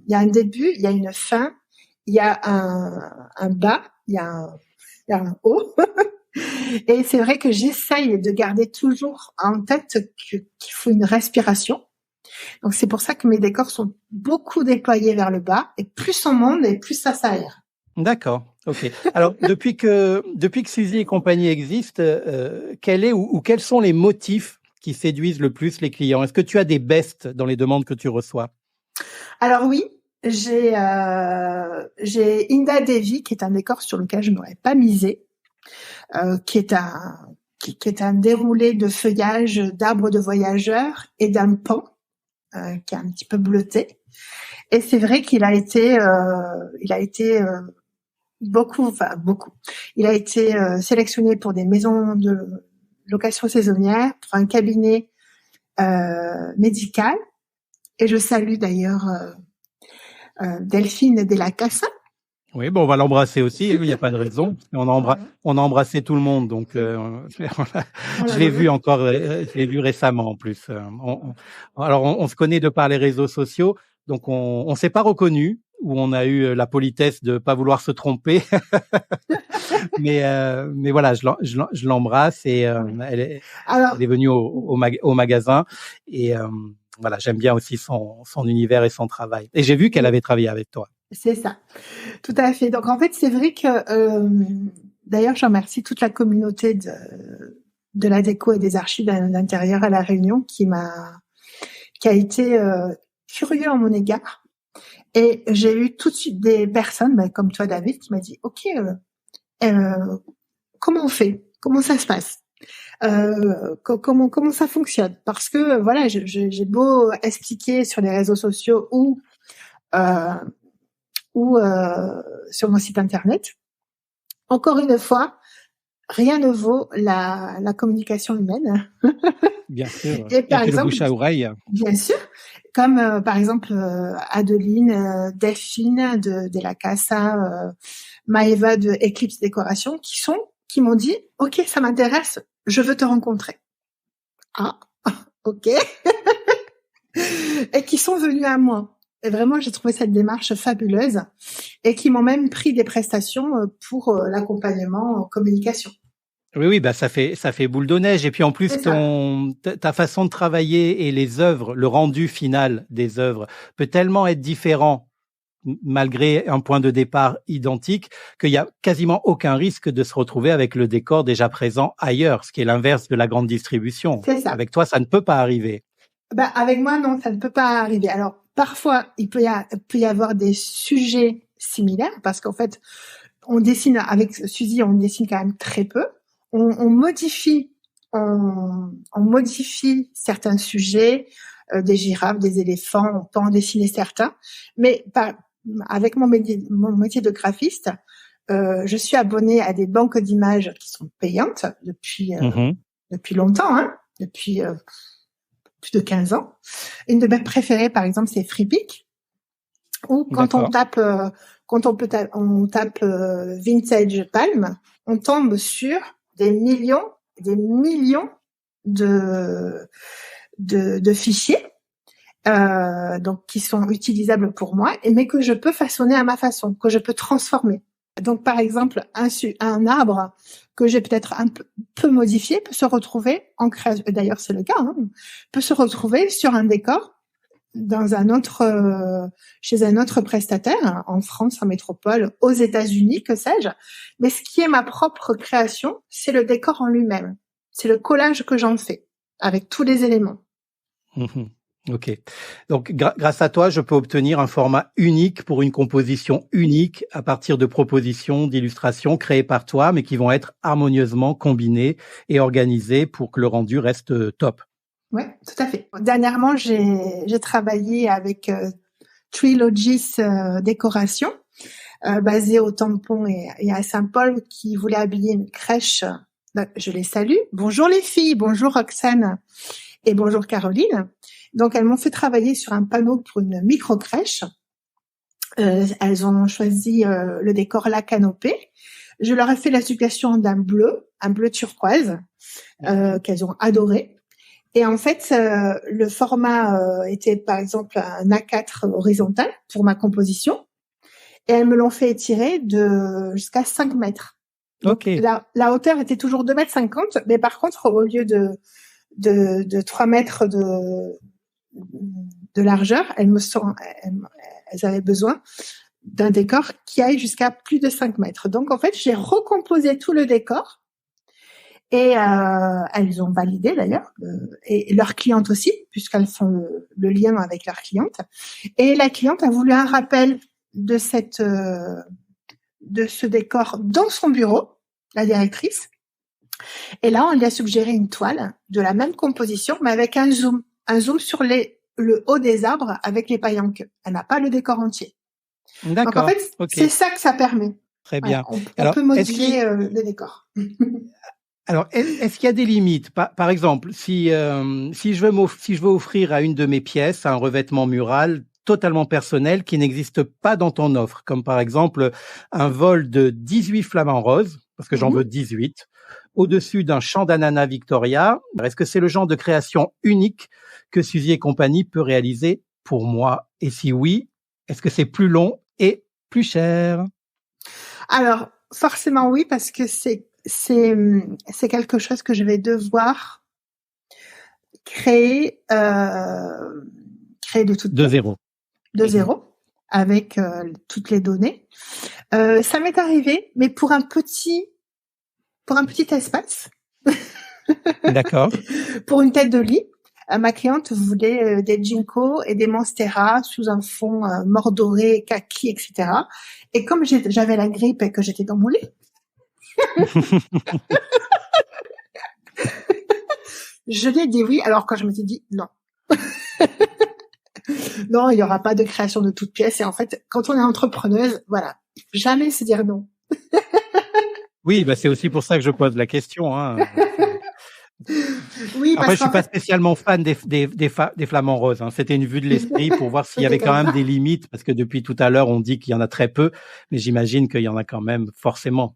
il y a un début, il y a une fin, il y a un bas, il y a un haut. Et c'est vrai que j'essaye de garder toujours en tête qu'il faut une respiration. Donc c'est pour ça que mes décors sont beaucoup déployés vers le bas, et plus on monte et plus ça s'aère.
D'accord. Ok. Alors depuis que Suzy et compagnie existe, quel est ou quels sont les motifs qui séduisent le plus les clients? Est-ce que tu as des bestes dans les demandes que tu reçois?
Alors oui, j'ai Inda Devi, qui est un décor sur lequel je n'aurais pas misé, qui est un déroulé de feuillage d'arbres de voyageurs et d'un pan qui est un petit peu bleuté. Et c'est vrai qu'il a été beaucoup. Il a été sélectionné pour des maisons de location saisonnière, pour un cabinet médical. Et je salue d'ailleurs Delphine de la Casa.
Oui, bon, on va l'embrasser aussi. Il n'y a pas de raison. On a embrassé tout le monde, donc je l'ai vu encore, je l'ai vu récemment en plus. On se connaît de par les réseaux sociaux, donc on s'est pas reconnu, où on a eu la politesse de pas vouloir se tromper. mais voilà, je l'embrasse et elle est venue au magasin et voilà, j'aime bien aussi son univers et son travail. Et j'ai vu qu'elle avait travaillé avec toi.
C'est ça, tout à fait. Donc en fait, c'est vrai que d'ailleurs, je remercie toute la communauté de la déco et des archives d'intérieur à La Réunion qui a été curieux en mon égard. Et j'ai eu tout de suite des personnes, comme toi, David, qui m'a dit, OK, comment on fait? Comment ça se passe? Comment ça fonctionne? Parce que voilà, j'ai beau expliquer sur les réseaux sociaux ou sur mon site internet. Encore une fois, rien ne vaut la communication humaine.
Bien sûr.
Et par exemple,
le bouche à oreille.
Bien sûr. Comme par exemple Adeline, Delphine de la Casa, Maëva de Eclipse Décoration, qui m'ont dit, OK, ça m'intéresse, je veux te rencontrer. Ah, OK. Et qui sont venus à moi. Et vraiment, j'ai trouvé cette démarche fabuleuse et qui m'ont même pris des prestations pour l'accompagnement en communication.
Oui, ça fait boule de neige. Et puis en plus, ta façon de travailler et les œuvres, le rendu final des œuvres peut tellement être différent malgré un point de départ identique qu'il y a quasiment aucun risque de se retrouver avec le décor déjà présent ailleurs, ce qui est l'inverse de la grande distribution.
C'est ça.
Avec toi, ça ne peut pas arriver.
Avec moi, non, ça ne peut pas arriver. Alors, parfois, il peut y avoir des sujets similaires parce qu'en fait, on dessine avec Suzy, on dessine quand même très peu. On modifie certains sujets, des girafes, des éléphants, on peut en dessiner certains, mais avec mon métier de graphiste, je suis abonnée à des banques d'images qui sont payantes depuis longtemps, hein, depuis plus de 15 ans. Une de mes préférées, par exemple, c'est Freepik, où quand on tape Vintage Palm, on tombe sur des millions de fichiers, donc qui sont utilisables pour moi, mais que je peux façonner à ma façon, que je peux transformer. Donc, par exemple, un arbre que j'ai peut-être un peu modifié peut se retrouver en création. D'ailleurs, c'est le cas. Hein, peut se retrouver sur un décor dans chez un autre prestataire, en France, en métropole, aux États-Unis, que sais-je. Mais ce qui est ma propre création, c'est le décor en lui-même. C'est le collage que j'en fais avec tous les éléments.
Ok. Donc, grâce à toi, je peux obtenir un format unique pour une composition unique à partir de propositions, d'illustrations créées par toi, mais qui vont être harmonieusement combinées et organisées pour que le rendu reste top.
Oui, tout à fait. Dernièrement, j'ai travaillé avec Trilogis Décoration, basée au Tampon et à Saint-Paul, qui voulait habiller une crèche. Je les salue. Bonjour les filles, bonjour Roxane et bonjour Caroline. Donc, elles m'ont fait travailler sur un panneau pour une micro-crèche. Elles ont choisi le décor La Canopée. Je leur ai fait la suggestion d'un un bleu turquoise, qu'elles ont adoré. Et en fait, le format était par exemple un A4 horizontal pour ma composition. Et elles me l'ont fait étirer jusqu'à 5 mètres. Donc, la hauteur était toujours 2,50 mètres, mais par contre, au lieu de 3 mètres de largeur, elles avaient besoin d'un décor qui aille jusqu'à plus de 5 mètres. Donc, en fait, j'ai recomposé tout le décor. Et elles ont validé d'ailleurs, et leurs clientes aussi, puisqu'elles font le lien avec leurs clientes. Et la cliente a voulu un rappel de ce décor dans son bureau, la directrice. Et là, on lui a suggéré une toile de la même composition, mais avec un zoom sur le haut des arbres avec les pailles en queue. Elle n'a pas le décor entier.
D'accord.
Donc en fait, c'est ça que ça permet.
Très bien.
On peut modifier le décor.
Alors, est-ce qu'il y a des limites? Par exemple, si je veux offrir à une de mes pièces un revêtement mural totalement personnel qui n'existe pas dans ton offre, comme par exemple un vol de 18 flamants roses, parce que j'en veux 18, au-dessus d'un champ d'ananas Victoria, est-ce que c'est le genre de création unique que Suzy et compagnie peut réaliser pour moi? Et si oui, est-ce que c'est plus long et plus cher?
Alors, forcément oui, parce que c'est quelque chose que je vais devoir créer de zéro. De zéro, avec toutes les données. Ça m'est arrivé, mais pour un petit espace.
D'accord.
Pour une tête de lit. Ma cliente voulait des ginkgos et des monstera sous un fond mordoré, kaki, etc. Et comme j'avais la grippe et que j'étais dans mon lit, je lui ai dit oui, alors quand je me suis dit non. Non, il n'y aura pas de création de toutes pièces. Et en fait, quand on est entrepreneuse, voilà, jamais se dire non.
Oui, c'est aussi pour ça que je pose la question. Hein.
Oui,
après, je suis pas spécialement fan des flamants roses. Hein. C'était une vue de l'esprit pour voir s'il y avait quand même des limites, parce que depuis tout à l'heure, on dit qu'il y en a très peu, mais j'imagine qu'il y en a quand même forcément.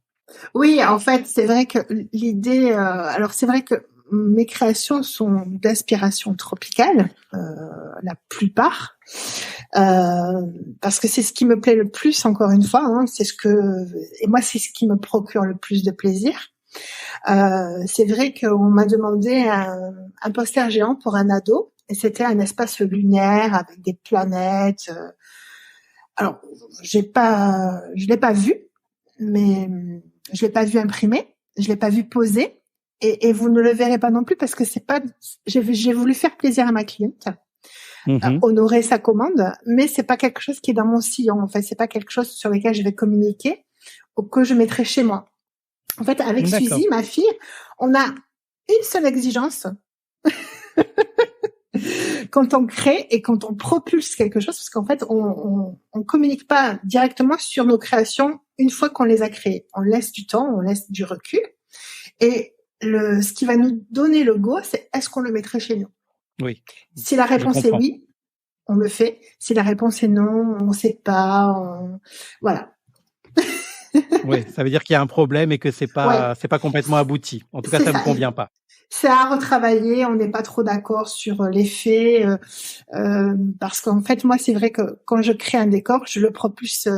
Oui, en fait, c'est vrai que l'idée. Alors, c'est vrai que mes créations sont d'inspiration tropicale, la plupart, parce que c'est ce qui me plaît le plus. Encore une fois, hein, c'est ce qui me procure le plus de plaisir. C'est vrai qu'on m'a demandé un poster géant pour un ado, et c'était un espace lunaire avec des planètes. Alors, je l'ai pas vu, mais je l'ai pas vu imprimé, je l'ai pas vu posé, et vous ne le verrez pas non plus parce que c'est pas. J'ai voulu faire plaisir à ma cliente, honorer sa commande, mais c'est pas quelque chose qui est dans mon sillon. En fait, c'est pas quelque chose sur lequel je vais communiquer ou que je mettrai chez moi. En fait, avec Suzy, ma fille, on a une seule exigence quand on crée et quand on propulse quelque chose, parce qu'en fait, on communique pas directement sur nos créations une fois qu'on les a créées. On laisse du temps, on laisse du recul. Et ce qui va nous donner le go, c'est est-ce qu'on le mettrait chez nous?
Oui.
Si la réponse est oui, on le fait. Si la réponse est non, on sait pas. Voilà.
Oui, ça veut dire qu'il y a un problème et que c'est pas complètement abouti. En tout cas, ça me convient pas.
C'est à retravailler. On n'est pas trop d'accord sur l'effet, parce qu'en fait, moi, c'est vrai que quand je crée un décor, je le propulse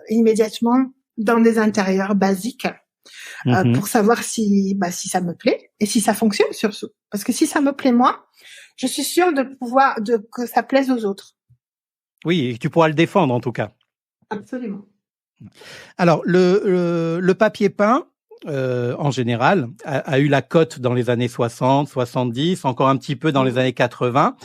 immédiatement dans des intérieurs basiques pour savoir si ça me plaît et si ça fonctionne surtout. Parce que si ça me plaît moi, je suis sûre que ça plaise aux autres.
Oui, et tu pourras le défendre en tout cas.
Absolument.
Alors, le papier peint, en général, a eu la cote dans les années 60, 70, encore un petit peu dans les années 80.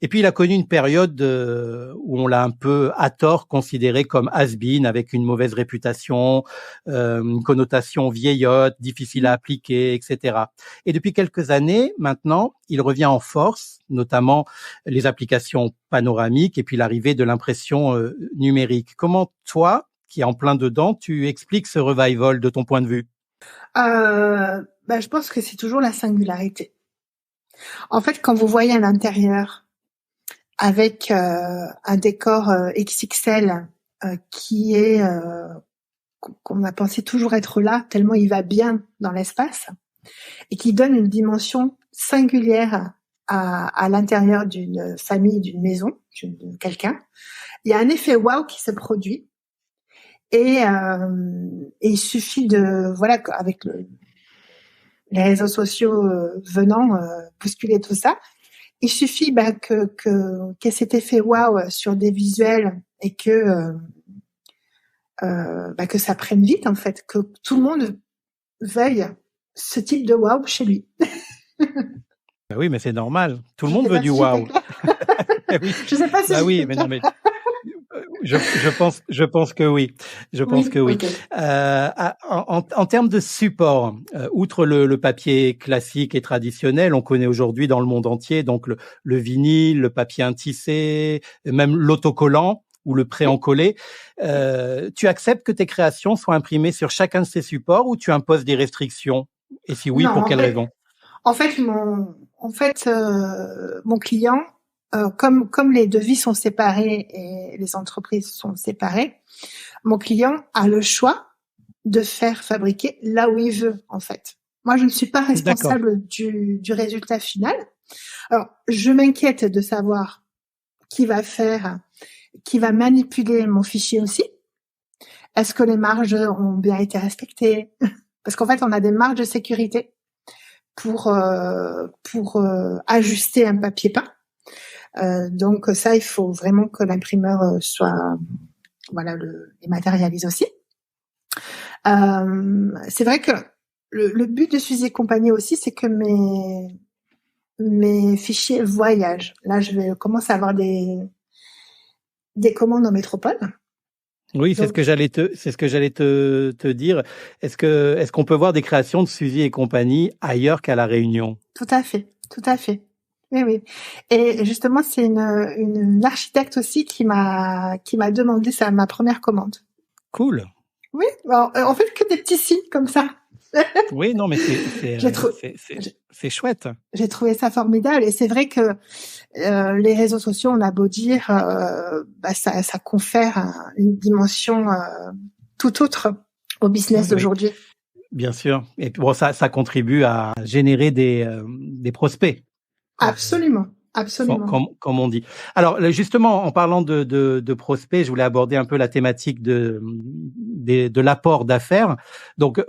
Et puis, il a connu une période où on l'a un peu, à tort, considéré comme has-been, avec une mauvaise réputation, une connotation vieillotte, difficile à appliquer, etc. Et depuis quelques années, maintenant, il revient en force, notamment les applications panoramiques et puis l'arrivée de l'impression numérique. Comment, toi, qui est en plein dedans, tu expliques ce revival de ton point de vue?
Je pense que c'est toujours la singularité. En fait, quand vous voyez à l'intérieur avec un décor XXL qui est qu'on a pensé toujours être là, tellement il va bien dans l'espace, et qui donne une dimension singulière à l'intérieur d'une famille, d'une maison, de quelqu'un, il y a un effet wow qui se produit. Et il suffit avec les réseaux sociaux venant bousculer tout ça, il suffit qu'il y ait cet effet waouh sur des visuels et que ça prenne vite en fait, que tout le monde veuille ce type de waouh chez lui.
Oui, mais c'est normal. Tout le monde veut du waouh.
Oui. Je sais pas si
oui, mais non, mais je pense que oui. Je pense que oui. Okay. En termes de support, outre le papier classique et traditionnel, on connaît aujourd'hui dans le monde entier donc le vinyle, le papier intissé, même l'autocollant ou le pré-encollé. Tu acceptes que tes créations soient imprimées sur chacun de ces supports ou tu imposes des restrictions? Et si oui, pour quelles raisons?
En fait, mon client, comme les devis sont séparés et les entreprises sont séparées, mon client a le choix de faire fabriquer là où il veut, en fait. Moi, je ne suis pas responsable du résultat final. Alors, je m'inquiète de savoir qui va manipuler mon fichier aussi. Est-ce que les marges ont bien été respectées? Parce qu'en fait, on a des marges de sécurité pour ajuster un papier peint. Donc ça, il faut vraiment que l'imprimeur les matérialise aussi. C'est vrai que le but de Suzy et compagnie aussi, c'est que mes fichiers voyagent. Là, je vais commencer à avoir des commandes en métropole.
Oui, c'est ce que j'allais te dire. Est-ce qu'on peut voir des créations de Suzy et compagnie ailleurs qu'à La Réunion?
Tout à fait. Oui. Et justement, c'est une architecte aussi qui m'a demandé ça, ma première commande.
Cool.
Oui, en fait que des petits signes comme ça.
Oui, non, mais c'est chouette.
J'ai trouvé ça formidable et c'est vrai que les réseaux sociaux, on a beau dire, ça confère une dimension tout autre au business d'aujourd'hui.
Bien sûr. Et bon, ça contribue à générer des prospects.
Absolument.
Comme on dit. Alors justement, en parlant de prospects, je voulais aborder un peu la thématique de l'apport d'affaires. Donc,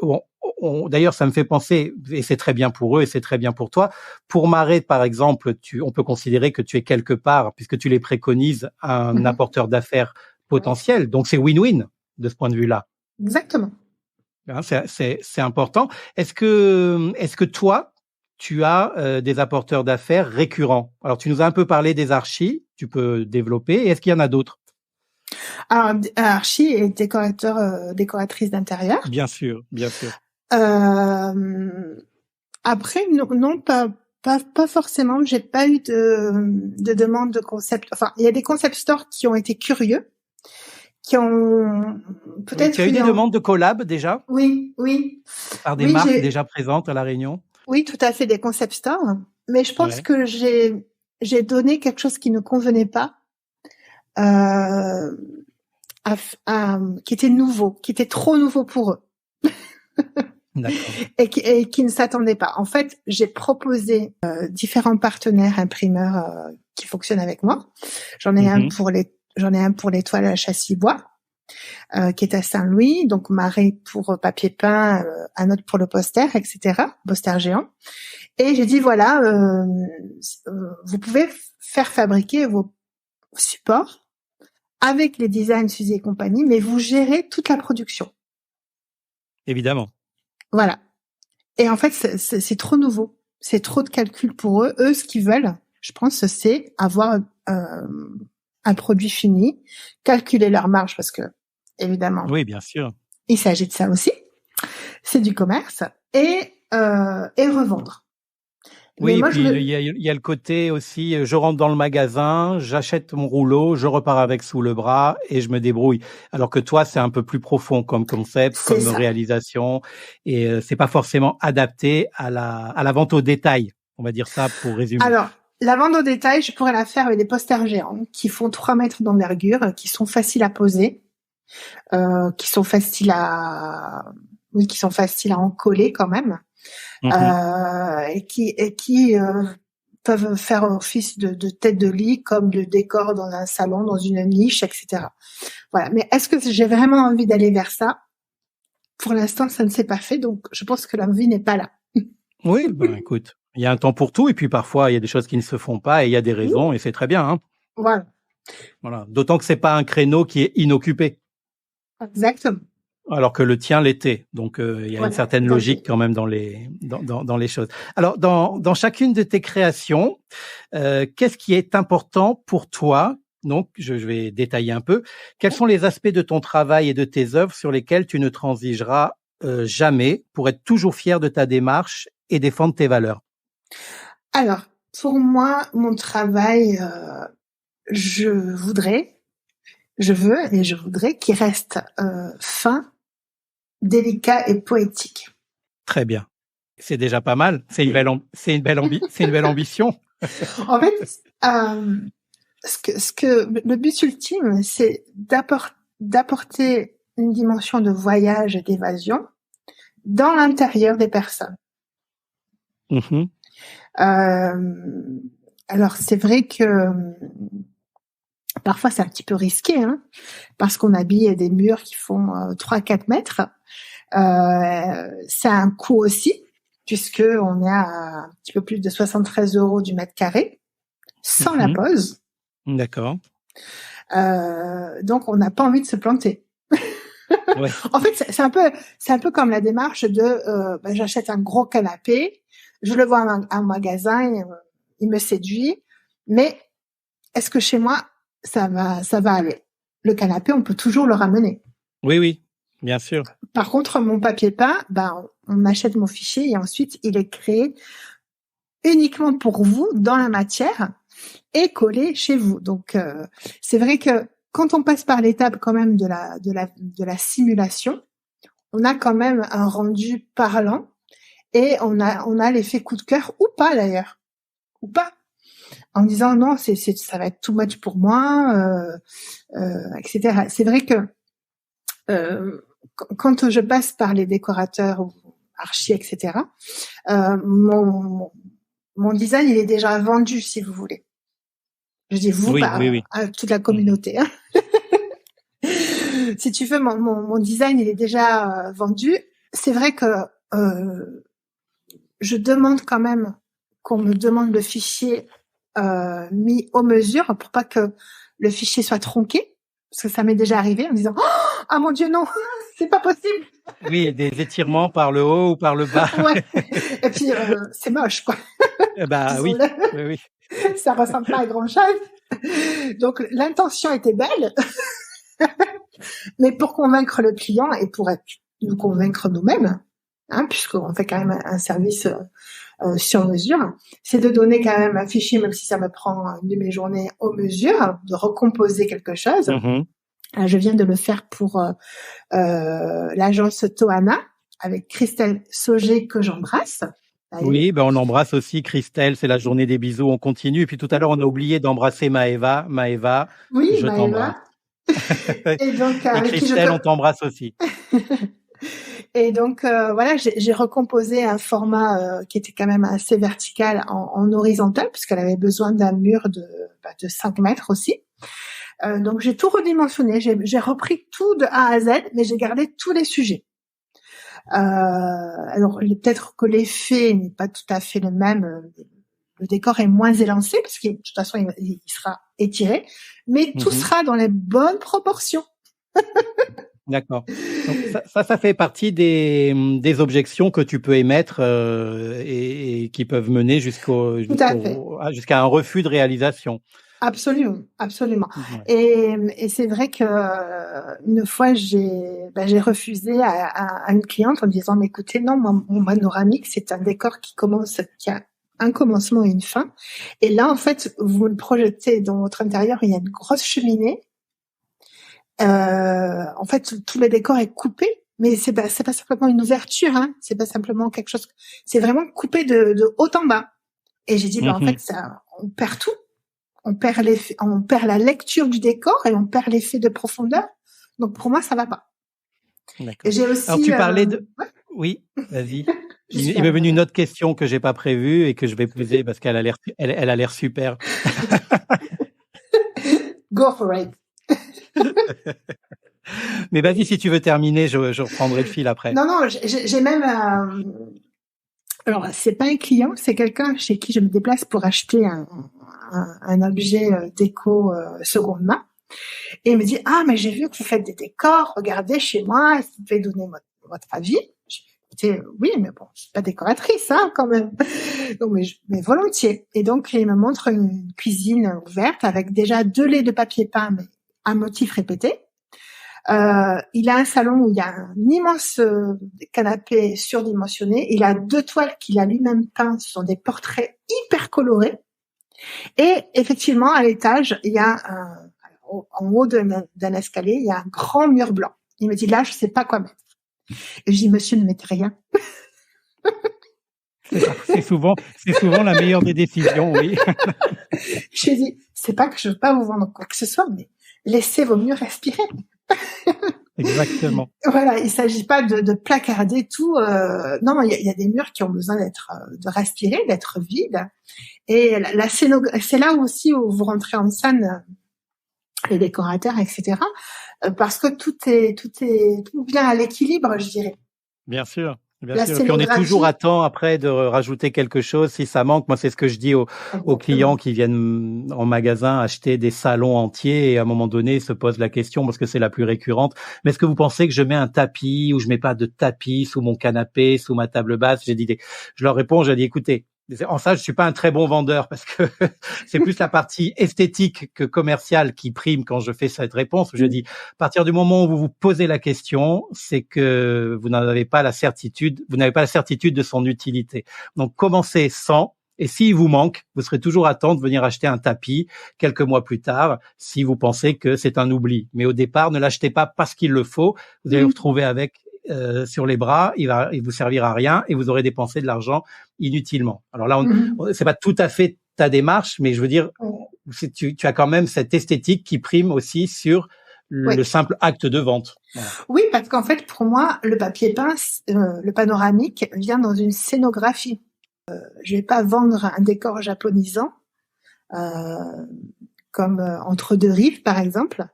d'ailleurs, ça me fait penser, et c'est très bien pour eux et c'est très bien pour toi. Pour Marais, par exemple, on peut considérer que tu es quelque part, puisque tu les préconises, un apporteur d'affaires potentiel. Donc, c'est win-win de ce point de vue-là.
Exactement.
C'est important. Est-ce que toi, tu as des apporteurs d'affaires récurrents. Alors, tu nous as un peu parlé des archis, tu peux développer. Et est-ce qu'il y en a d'autres?
Alors, archi est décoratrice d'intérieur.
Bien sûr, bien sûr.
Après, non, pas forcément. J'ai pas eu de demande de concept. Enfin, il y a des concept stores qui ont été curieux, qui ont peut-être.
Tu as eu des demandes de collab déjà?
Oui.
Par des marques déjà présentes à La Réunion?
Oui, tout à fait, des concept stores. Mais je pense que j'ai donné quelque chose qui ne convenait pas, qui était nouveau, qui était trop nouveau pour eux.
D'accord.
Et qui ne s'attendaient pas. En fait, j'ai proposé différents partenaires imprimeurs qui fonctionnent avec moi. J'en ai un pour les toiles à châssis bois, qui est à Saint-Louis, donc Marais pour papier peint, un autre pour le poster, etc., poster géant. Et j'ai dit voilà, vous pouvez faire fabriquer vos supports avec les designs Suzy et compagnie, mais vous gérez toute la production.
Évidemment.
Voilà. Et en fait, c'est trop nouveau. C'est trop de calcul pour eux. Eux, ce qu'ils veulent, je pense, c'est avoir un produit fini, calculer leur marge, parce que, évidemment.
Oui, bien sûr.
Il s'agit de ça aussi. C'est du commerce. Et revendre.
Oui, et puis il y a le côté aussi, je rentre dans le magasin, j'achète mon rouleau, je repars avec sous le bras et je me débrouille. Alors que toi, c'est un peu plus profond comme concept, comme réalisation, et c'est pas forcément adapté à la vente au détail. On va dire ça pour résumer.
Alors, la vente au détail, je pourrais la faire avec des posters géants qui font 3 mètres d'envergure, qui sont faciles à poser, qui sont faciles à encoller quand même. Et qui peuvent faire office de tête de lit comme de décor dans un salon, dans une niche, etc. Voilà. Mais est-ce que j'ai vraiment envie d'aller vers ça? Pour l'instant, ça ne s'est pas fait, donc je pense que l'envie n'est pas là.
Oui, ben écoute, il y a un temps pour tout, et puis parfois il y a des choses qui ne se font pas, et il y a des raisons, et c'est très bien. Hein. Voilà. D'autant que c'est pas un créneau qui est inoccupé.
Exactement.
Alors que le tien l'était. Donc, il y a une certaine logique quand même dans les choses. Alors, dans chacune de tes créations, qu'est-ce qui est important pour toi? Donc, je vais détailler un peu. Quels sont les aspects de ton travail et de tes œuvres sur lesquels tu ne transigeras jamais pour être toujours fier de ta démarche et défendre tes valeurs?
Alors, pour moi, mon travail, je voudrais qu'il reste fin, délicat et poétique.
Très bien. C'est déjà pas mal. C'est une belle ambition.
En fait, le but ultime, c'est d'apporter une dimension de voyage et d'évasion dans l'intérieur des personnes. Alors, c'est vrai que parfois, c'est un petit peu risqué, hein, parce qu'on habille des murs qui font 3-4 mètres. Ça a un coût aussi, puisque on est à un petit peu plus de 73 € du mètre carré, sans la pose.
D'accord.
Donc, on n'a pas envie de se planter. Ouais. En fait, c'est un peu comme la démarche de, j'achète un gros canapé, je le vois à un magasin, il me séduit, mais est-ce que chez moi, ça va aller? Le canapé, on peut toujours le ramener.
Oui, bien sûr.
Par contre, mon papier peint, on achète mon fichier et ensuite, il est créé uniquement pour vous dans la matière et collé chez vous. Donc, c'est vrai que quand on passe par l'étape quand même de la simulation, on a quand même un rendu parlant et on a l'effet coup de cœur ou pas d'ailleurs, ou pas. En disant non, ça va être too much pour moi, etc. C'est vrai que quand je passe par les décorateurs ou archi, etc. Mon design il est déjà vendu, si vous voulez. Je dis vous, oui. À toute la communauté. Hein. Si tu veux, mon design il est déjà vendu. C'est vrai que je demande quand même qu'on me demande le fichier mis aux mesures pour pas que le fichier soit tronqué, parce que ça m'est déjà arrivé en disant ah mon Dieu non, c'est pas possible.
Oui, des étirements par le haut ou par le bas.
Ouais. Et puis c'est moche, quoi.
Bah oui,
Disons-le.
oui, oui.
Ça ressemble pas à grand-chose. Donc l'intention était belle, mais pour convaincre le client et pour nous convaincre nous-mêmes, hein, puisqu'on fait quand même un service sur mesure, c'est de donner quand même un fichier, même si ça me prend une de mes journées aux mesures, de recomposer quelque chose.
Mhm.
Je viens de le faire pour l'agence Tohana avec Christelle Sauger que j'embrasse.
Oui, ben on embrasse aussi Christelle, c'est la journée des bisous, on continue. Et puis tout à l'heure, on a oublié d'embrasser Maëva. Maëva,
Oui,
je t'embrasse.
Et donc,
Et Christelle, on t'embrasse aussi.
Et donc voilà, j'ai recomposé un format qui était quand même assez vertical en horizontal, puisqu'elle avait besoin d'un mur de 5 mètres aussi. Donc j'ai tout redimensionné, j'ai repris tout de A à Z, mais j'ai gardé tous les sujets. Alors peut-être que l'effet n'est pas tout à fait le même. Le décor est moins élancé, parce que de toute façon il sera étiré, mais tout sera dans les bonnes proportions.
D'accord. Donc ça fait partie des objections que tu peux émettre et qui peuvent mener jusqu'à un refus de réalisation.
Absolument, absolument. Ouais. Et c'est vrai que une fois j'ai refusé à une cliente en disant mais écoutez non, mon panoramique c'est un décor qui a un commencement et une fin. Et là en fait vous le projetez dans votre intérieur, il y a une grosse cheminée. En fait, tout le décor est coupé, mais c'est pas simplement une ouverture, hein. C'est pas simplement quelque chose. C'est vraiment coupé de haut en bas. Et j'ai dit, en fait, ça, on perd tout. On perd la lecture du décor et on perd l'effet de profondeur. Donc pour moi, ça va pas.
D'accord. Et j'ai aussi. Alors tu parlais de. Ouais. Oui, vas-y. Il m'est venu une autre question que j'ai pas prévue et que je vais poser parce qu'elle a l'air super.
Go for it.
Mais vas-y, si tu veux terminer, je reprendrai le fil après.
Non, j'ai même... Alors, c'est pas un client, c'est quelqu'un chez qui je me déplace pour acheter un objet déco seconde main. Et il me dit, ah, mais j'ai vu que vous faites des décors, regardez chez moi, est-ce que vous pouvez donner votre avis? Oui, mais bon, je suis pas décoratrice, hein, quand même. Donc, mais volontiers. Et donc, il me montre une cuisine ouverte avec déjà 2 laits de papier peint, mais un motif répété. Il a un salon où il y a un immense canapé surdimensionné. Il a 2 toiles qu'il a lui-même peint. Ce sont des portraits hyper colorés. Et effectivement, à l'étage, il y a en haut d'un escalier, il y a un grand mur blanc. Il me dit, là, je sais pas quoi mettre. Et je dis, monsieur, ne mettez rien.
C'est souvent la meilleure des décisions, oui.
Je lui dis, c'est pas que je veux pas vous vendre quoi que ce soit, mais laissez vos murs respirer.
Exactement.
Voilà, il s'agit pas de placarder tout. Non, il y a des murs qui ont besoin de respirer, d'être vides. Et la scénographie, c'est là aussi où vous rentrez en scène, les décorateurs, etc. Parce que tout vient à l'équilibre, je dirais.
Bien sûr. Bien sûr. Puis on est toujours à temps après de rajouter quelque chose si ça manque. Moi, c'est ce que je dis aux clients qui viennent en magasin acheter des salons entiers et à un moment donné se posent la question parce que c'est la plus récurrente. Mais est-ce que vous pensez que je mets un tapis ou je mets pas de tapis sous mon canapé, sous ma table basse? Je leur réponds, j'ai dit, écoutez, en ça, je suis pas un très bon vendeur parce que c'est plus la partie esthétique que commerciale qui prime quand je fais cette réponse. Je dis, à partir du moment où vous vous posez la question, c'est que vous n'avez pas la certitude de son utilité. Donc, commencez sans. Et s'il vous manque, vous serez toujours à temps de venir acheter un tapis quelques mois plus tard si vous pensez que c'est un oubli. Mais au départ, ne l'achetez pas parce qu'il le faut. Vous allez vous retrouver avec sur les bras, il vous servira à rien et vous aurez dépensé de l'argent inutilement. Alors là, c'est pas tout à fait ta démarche, mais je veux dire, tu as quand même cette esthétique qui prime aussi sur le simple acte de vente.
Voilà. Oui, parce qu'en fait, pour moi, le papier peint, le panoramique vient dans une scénographie. Je vais pas vendre un décor japonisant comme Entre deux rives, par exemple.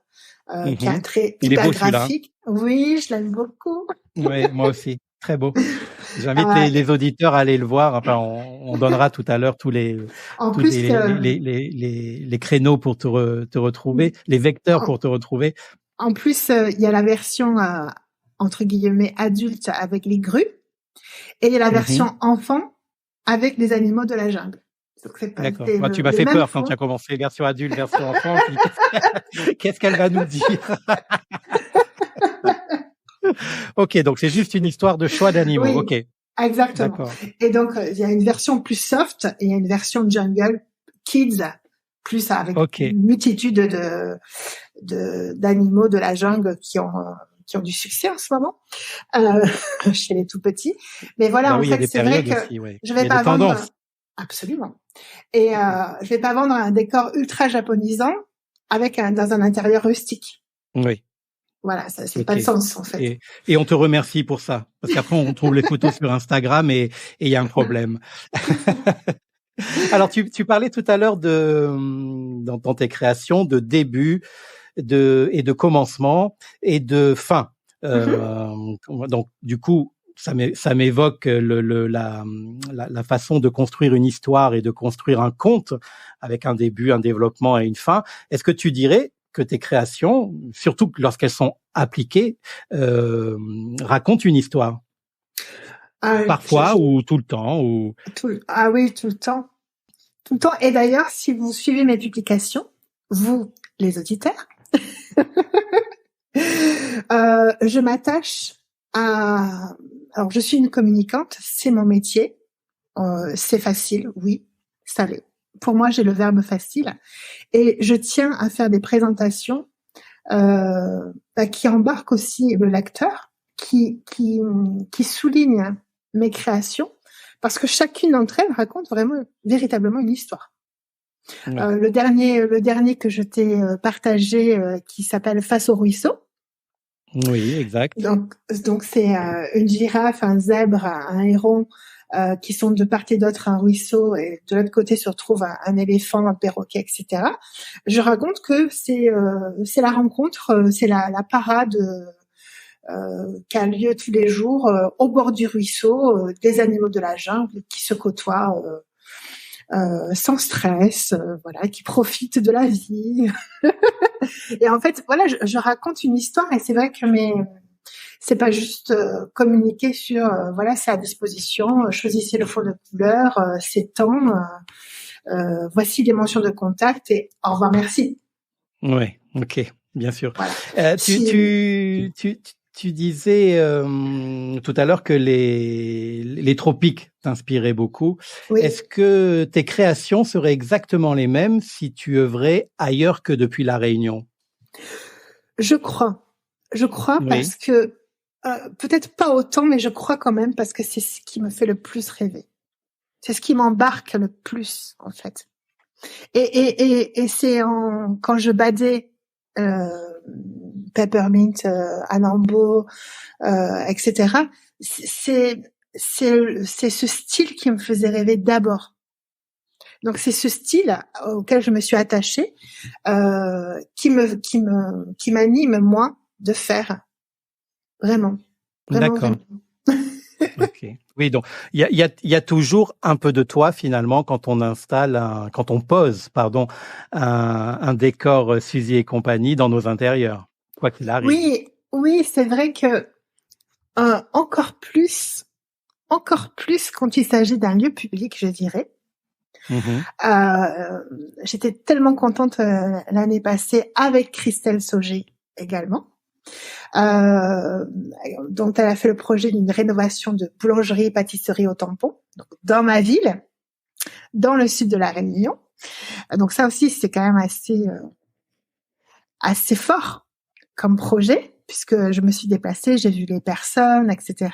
Qui a un trait hyper graphique. Oui, je l'aime beaucoup.
Oui, moi aussi. Très beau. J'invite les auditeurs à aller le voir. Enfin, on donnera tout à l'heure tous les créneaux pour te retrouver, les vecteurs pour te retrouver.
En plus, il y a la version entre guillemets adulte avec les grues et il y a la version enfant avec des animaux de la jungle.
D'accord. Moi, tu m'as fait peur quand tu as commencé version adulte, version enfant. Qu'est-ce qu'elle va nous dire? Ok, donc c'est juste une histoire de choix d'animaux.
Oui,
ok.
Exactement.
D'accord.
Et donc, il y a une version plus soft et il y a une version jungle kids, plus avec une multitude d'animaux de la jungle qui ont du succès en ce moment, chez les tout petits. Mais voilà, en fait, c'est vrai que je vais pas vendre. Absolument. Et je vais pas vendre un décor ultra japonisant avec dans un intérieur rustique.
Oui.
Voilà, ça c'est pas de sens en fait.
Et on te remercie pour ça, parce qu'après on trouve les photos sur Instagram et il y a un problème. Alors tu parlais tout à l'heure dans tes créations de début et de commencement et de fin. Donc du coup ça m'évoque la façon de construire une histoire et de construire un conte avec un début, un développement et une fin. Est-ce que tu dirais que tes créations, surtout lorsqu'elles sont appliquées, racontent une histoire? Parfois ou tout le temps ou...
Ah oui, tout le temps. Tout le temps. Et d'ailleurs, si vous suivez mes publications, vous, les auditeurs, je m'attache à... Alors, je suis une communicante, c'est mon métier. C'est facile, oui, ça l'est. Pour moi, j'ai le verbe facile. Et je tiens à faire des présentations qui embarquent aussi le lecteur, qui soulignent mes créations, parce que chacune d'entre elles raconte véritablement une histoire. Ouais. Le dernier que je t'ai partagé, qui s'appelle Face au ruisseau.
Oui, exact.
Donc c'est une girafe, un zèbre, un héron, qui sont de part et d'autre un ruisseau, et de l'autre côté se retrouve un éléphant, un perroquet, etc. Je raconte que c'est la rencontre, c'est la parade qui a lieu tous les jours au bord du ruisseau, des animaux de la jungle qui se côtoient sans stress, voilà, qui profitent de la vie. Et en fait, voilà, je raconte une histoire, et c'est vrai que c'est pas juste communiquer sur voilà, c'est à disposition, choisissez le fond de couleur, c'est temps, voici les mentions de contact et au revoir, merci.
Ouais, ok, bien sûr. Voilà. Tu disais tout à l'heure que les tropiques t'inspiraient beaucoup. Oui. Est-ce que tes créations seraient exactement les mêmes si tu œuvrais ailleurs que depuis La Réunion?
Je crois oui. Parce que peut-être pas autant, mais je crois quand même, parce que c'est ce qui me fait le plus rêver. C'est ce qui m'embarque le plus, en fait. Et c'est quand je badais Peppermint, Anambo, etc. C'est ce style qui me faisait rêver d'abord. Donc c'est ce style auquel je me suis attachée, qui m'anime moi de faire. Vraiment.
D'accord. Ok. Oui, donc il y a toujours un peu de toi finalement quand on pose un décor Suzy et compagnie dans nos intérieurs, quoi qu'il arrive.
Oui, c'est vrai que encore plus quand il s'agit d'un lieu public, je dirais. J'étais tellement contente l'année passée avec Christelle Sauger également. Dont elle a fait le projet d'une rénovation de boulangerie et pâtisserie au Tampon, donc dans ma ville, dans le sud de La Réunion. Donc ça aussi, c'est quand même assez fort comme projet, puisque je me suis déplacée, j'ai vu les personnes, etc.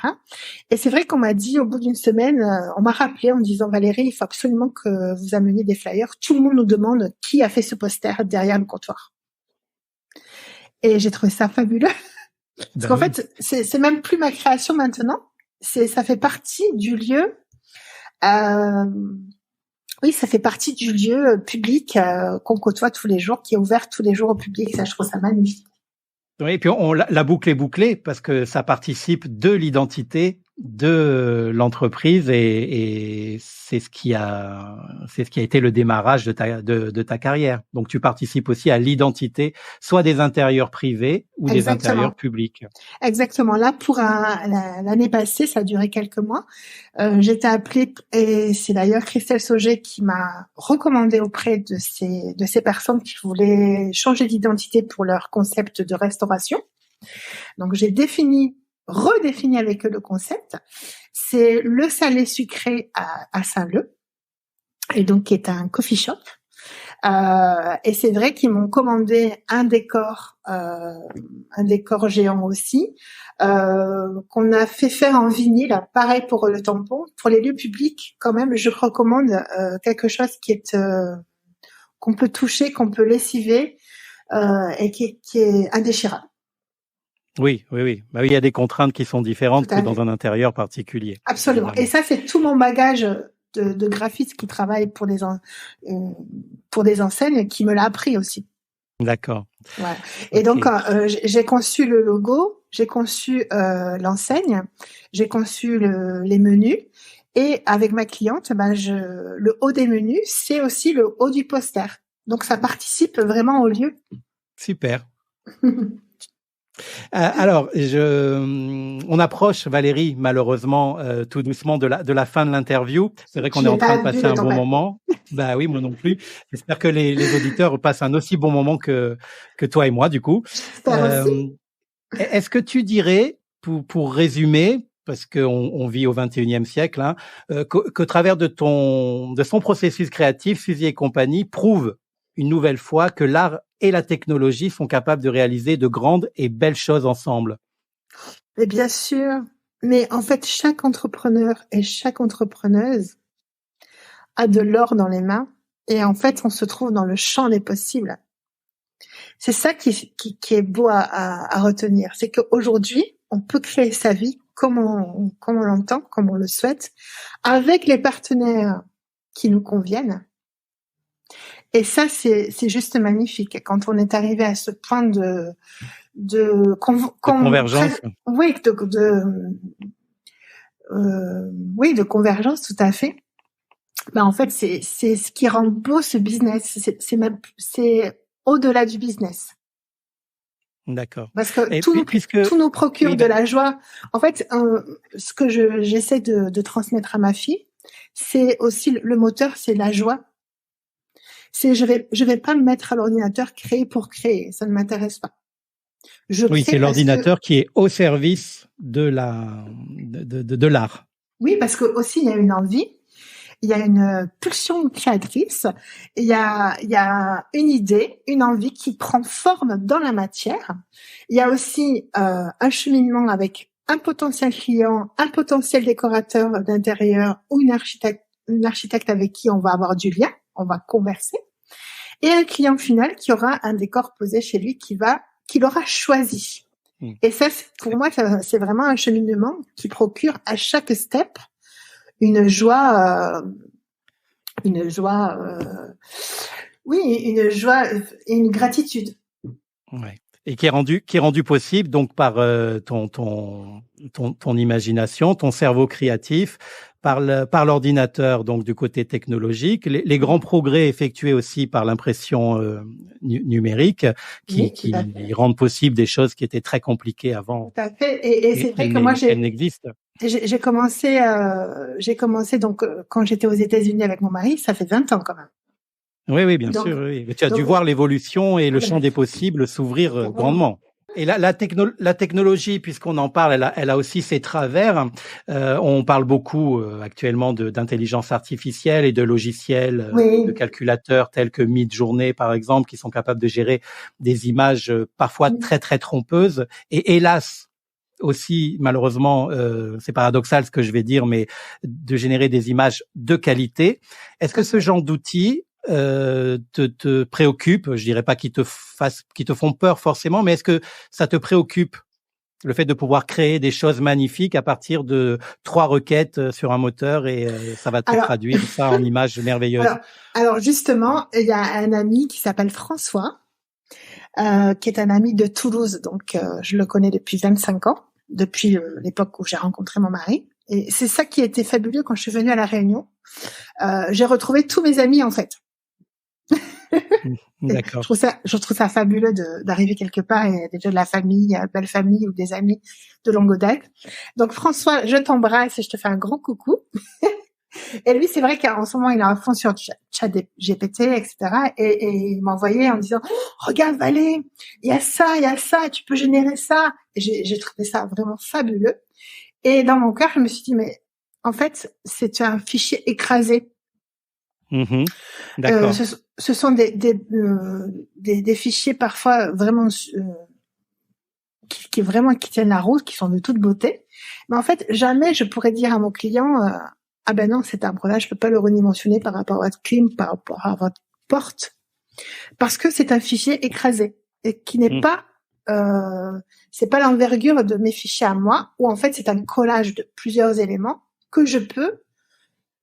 Et c'est vrai qu'on m'a dit, au bout d'une semaine, on m'a rappelé en disant, Valérie, il faut absolument que vous ameniez des flyers. Tout le monde nous demande qui a fait ce poster derrière le comptoir. Et j'ai trouvé ça fabuleux. Parce qu'en fait, c'est même plus ma création maintenant. Ça fait partie du lieu. Oui, ça fait partie du lieu public qu'on côtoie tous les jours, qui est ouvert tous les jours au public. Ça, je trouve ça magnifique.
Oui, et puis la boucle est bouclée parce que ça participe de l'identité de l'entreprise et c'est ce qui a été le démarrage de ta carrière. Donc tu participes aussi à l'identité soit des intérieurs privés ou des intérieurs publics.
Exactement. Là, pour l'année passée, ça a duré quelques mois. J'étais appelée et c'est d'ailleurs Christelle Sauger qui m'a recommandé auprès de ces personnes qui voulaient changer d'identité pour leur concept de restauration. Donc j'ai redéfini avec eux le concept. C'est le salé sucré à Saint-Leu, et donc qui est un coffee shop. Et c'est vrai qu'ils m'ont commandé un décor géant aussi, qu'on a fait faire en vinyle. Pareil pour le tampon. Pour les lieux publics, quand même, je recommande quelque chose qui est qu'on peut toucher, qu'on peut lessiver, et qui est indéchirable.
Oui. Bah oui, il y a des contraintes qui sont différentes que dans un intérieur particulier.
Absolument. Évidemment. Et ça, c'est tout mon bagage de graphiste qui travaille pour des enseignes qui me l'a appris aussi.
D'accord.
Ouais. Et donc, j'ai conçu le logo, j'ai conçu l'enseigne, j'ai conçu les menus. Et avec ma cliente, le haut des menus, c'est aussi le haut du poster. Donc, ça participe vraiment au lieu.
Super. Alors, on approche, Valérie, malheureusement, tout doucement de la fin de l'interview. C'est vrai qu'on est en train de passer un bon moment. Bah oui, moi non plus. J'espère que les auditeurs passent un aussi bon moment que toi et moi, du coup. Est-ce que tu dirais, pour résumer, parce qu'on vit au 21e siècle, hein, qu'au travers de son processus créatif, Suzy et compagnie prouve une nouvelle fois que l'art et la technologie sont capables de réaliser de grandes et belles choses ensemble?
Mais bien sûr. Mais en fait, chaque entrepreneur et chaque entrepreneuse a de l'or dans les mains. Et en fait, on se trouve dans le champ des possibles. C'est ça qui est beau à retenir. C'est qu'aujourd'hui, on peut créer sa vie comme on l'entend, comme on le souhaite, avec les partenaires qui nous conviennent. Et ça, c'est juste magnifique. Quand on est arrivé à ce point de
convergence.
Oui, de convergence, tout à fait. En fait, c'est ce qui rend beau ce business. C'est au-delà du business.
D'accord.
Parce que tout nous procure de la joie. En fait, ce que j'essaie de transmettre à ma fille, c'est aussi le moteur, c'est la joie. Je vais pas me mettre à l'ordinateur créer pour créer, ça ne m'intéresse pas.
C'est l'ordinateur qui est au service de l'art.
Oui, parce que aussi il y a une envie, il y a une pulsion créatrice, il y a une idée, une envie qui prend forme dans la matière. Il y a aussi un cheminement avec un potentiel client, un potentiel décorateur d'intérieur ou une architecte avec qui on va avoir du lien, on va converser, et un client final qui aura un décor posé chez lui qu'il aura choisi. Et ça, pour moi, c'est vraiment un cheminement qui procure à chaque step une joie et une gratitude.
Ouais. Et qui est rendu possible donc par ton imagination, ton cerveau créatif, par l'ordinateur, donc du côté technologique, les grands progrès effectués aussi par l'impression numérique qui rendent possible des choses qui étaient très compliquées avant.
Tout à fait. Et c'est vrai que moi
elles n'existent.
J'ai commencé donc quand j'étais aux États-Unis avec mon mari, ça fait 20 ans quand même.
Oui, bien sûr. Oui. Mais tu as dû voir l'évolution et le champ des possibles s'ouvrir grandement. Et la technologie, puisqu'on en parle, elle a aussi ses travers. On parle beaucoup actuellement d'intelligence artificielle et de logiciels, de calculateurs tels que Midjourney, par exemple, qui sont capables de gérer des images parfois très, très trompeuses. Et hélas, aussi, malheureusement, c'est paradoxal ce que je vais dire, mais de générer des images de qualité. Est-ce que ce genre d'outils te préoccupe? Je dirais pas qu'ils te font peur forcément, mais est-ce que ça te préoccupe, le fait de pouvoir créer des choses magnifiques à partir de 3 requêtes sur un moteur et ça va te traduire ça en images merveilleuses?
Alors justement, il y a un ami qui s'appelle François, qui est un ami de Toulouse, donc je le connais depuis 25 ans. depuis l'époque où j'ai rencontré mon mari. Et c'est ça qui a été fabuleux quand je suis venue à La Réunion. J'ai retrouvé tous mes amis, en fait.
D'accord.
Je trouve ça fabuleux d'arriver quelque part et déjà de la famille, belle famille ou des amis de longue date. Donc François, je t'embrasse et je te fais un grand coucou. Et lui, c'est vrai qu'en ce moment, il est à fond sur ChatGPT, etc. Et il m'envoyait en disant, oh, regarde Valé, il y a ça, tu peux générer ça. Et j'ai trouvé ça vraiment fabuleux. Et dans mon cœur, je me suis dit, mais en fait, c'est un fichier écrasé.
D'accord.
Ce sont des fichiers parfois vraiment qui tiennent la route, qui sont de toute beauté. Mais en fait, jamais je pourrais dire à mon client ah ben non, cet arbre-là, je peux pas le redimensionner par rapport à votre clim, par rapport à votre porte, parce que c'est un fichier écrasé et qui n'est pas c'est pas l'envergure de mes fichiers à moi, où en fait c'est un collage de plusieurs éléments que je peux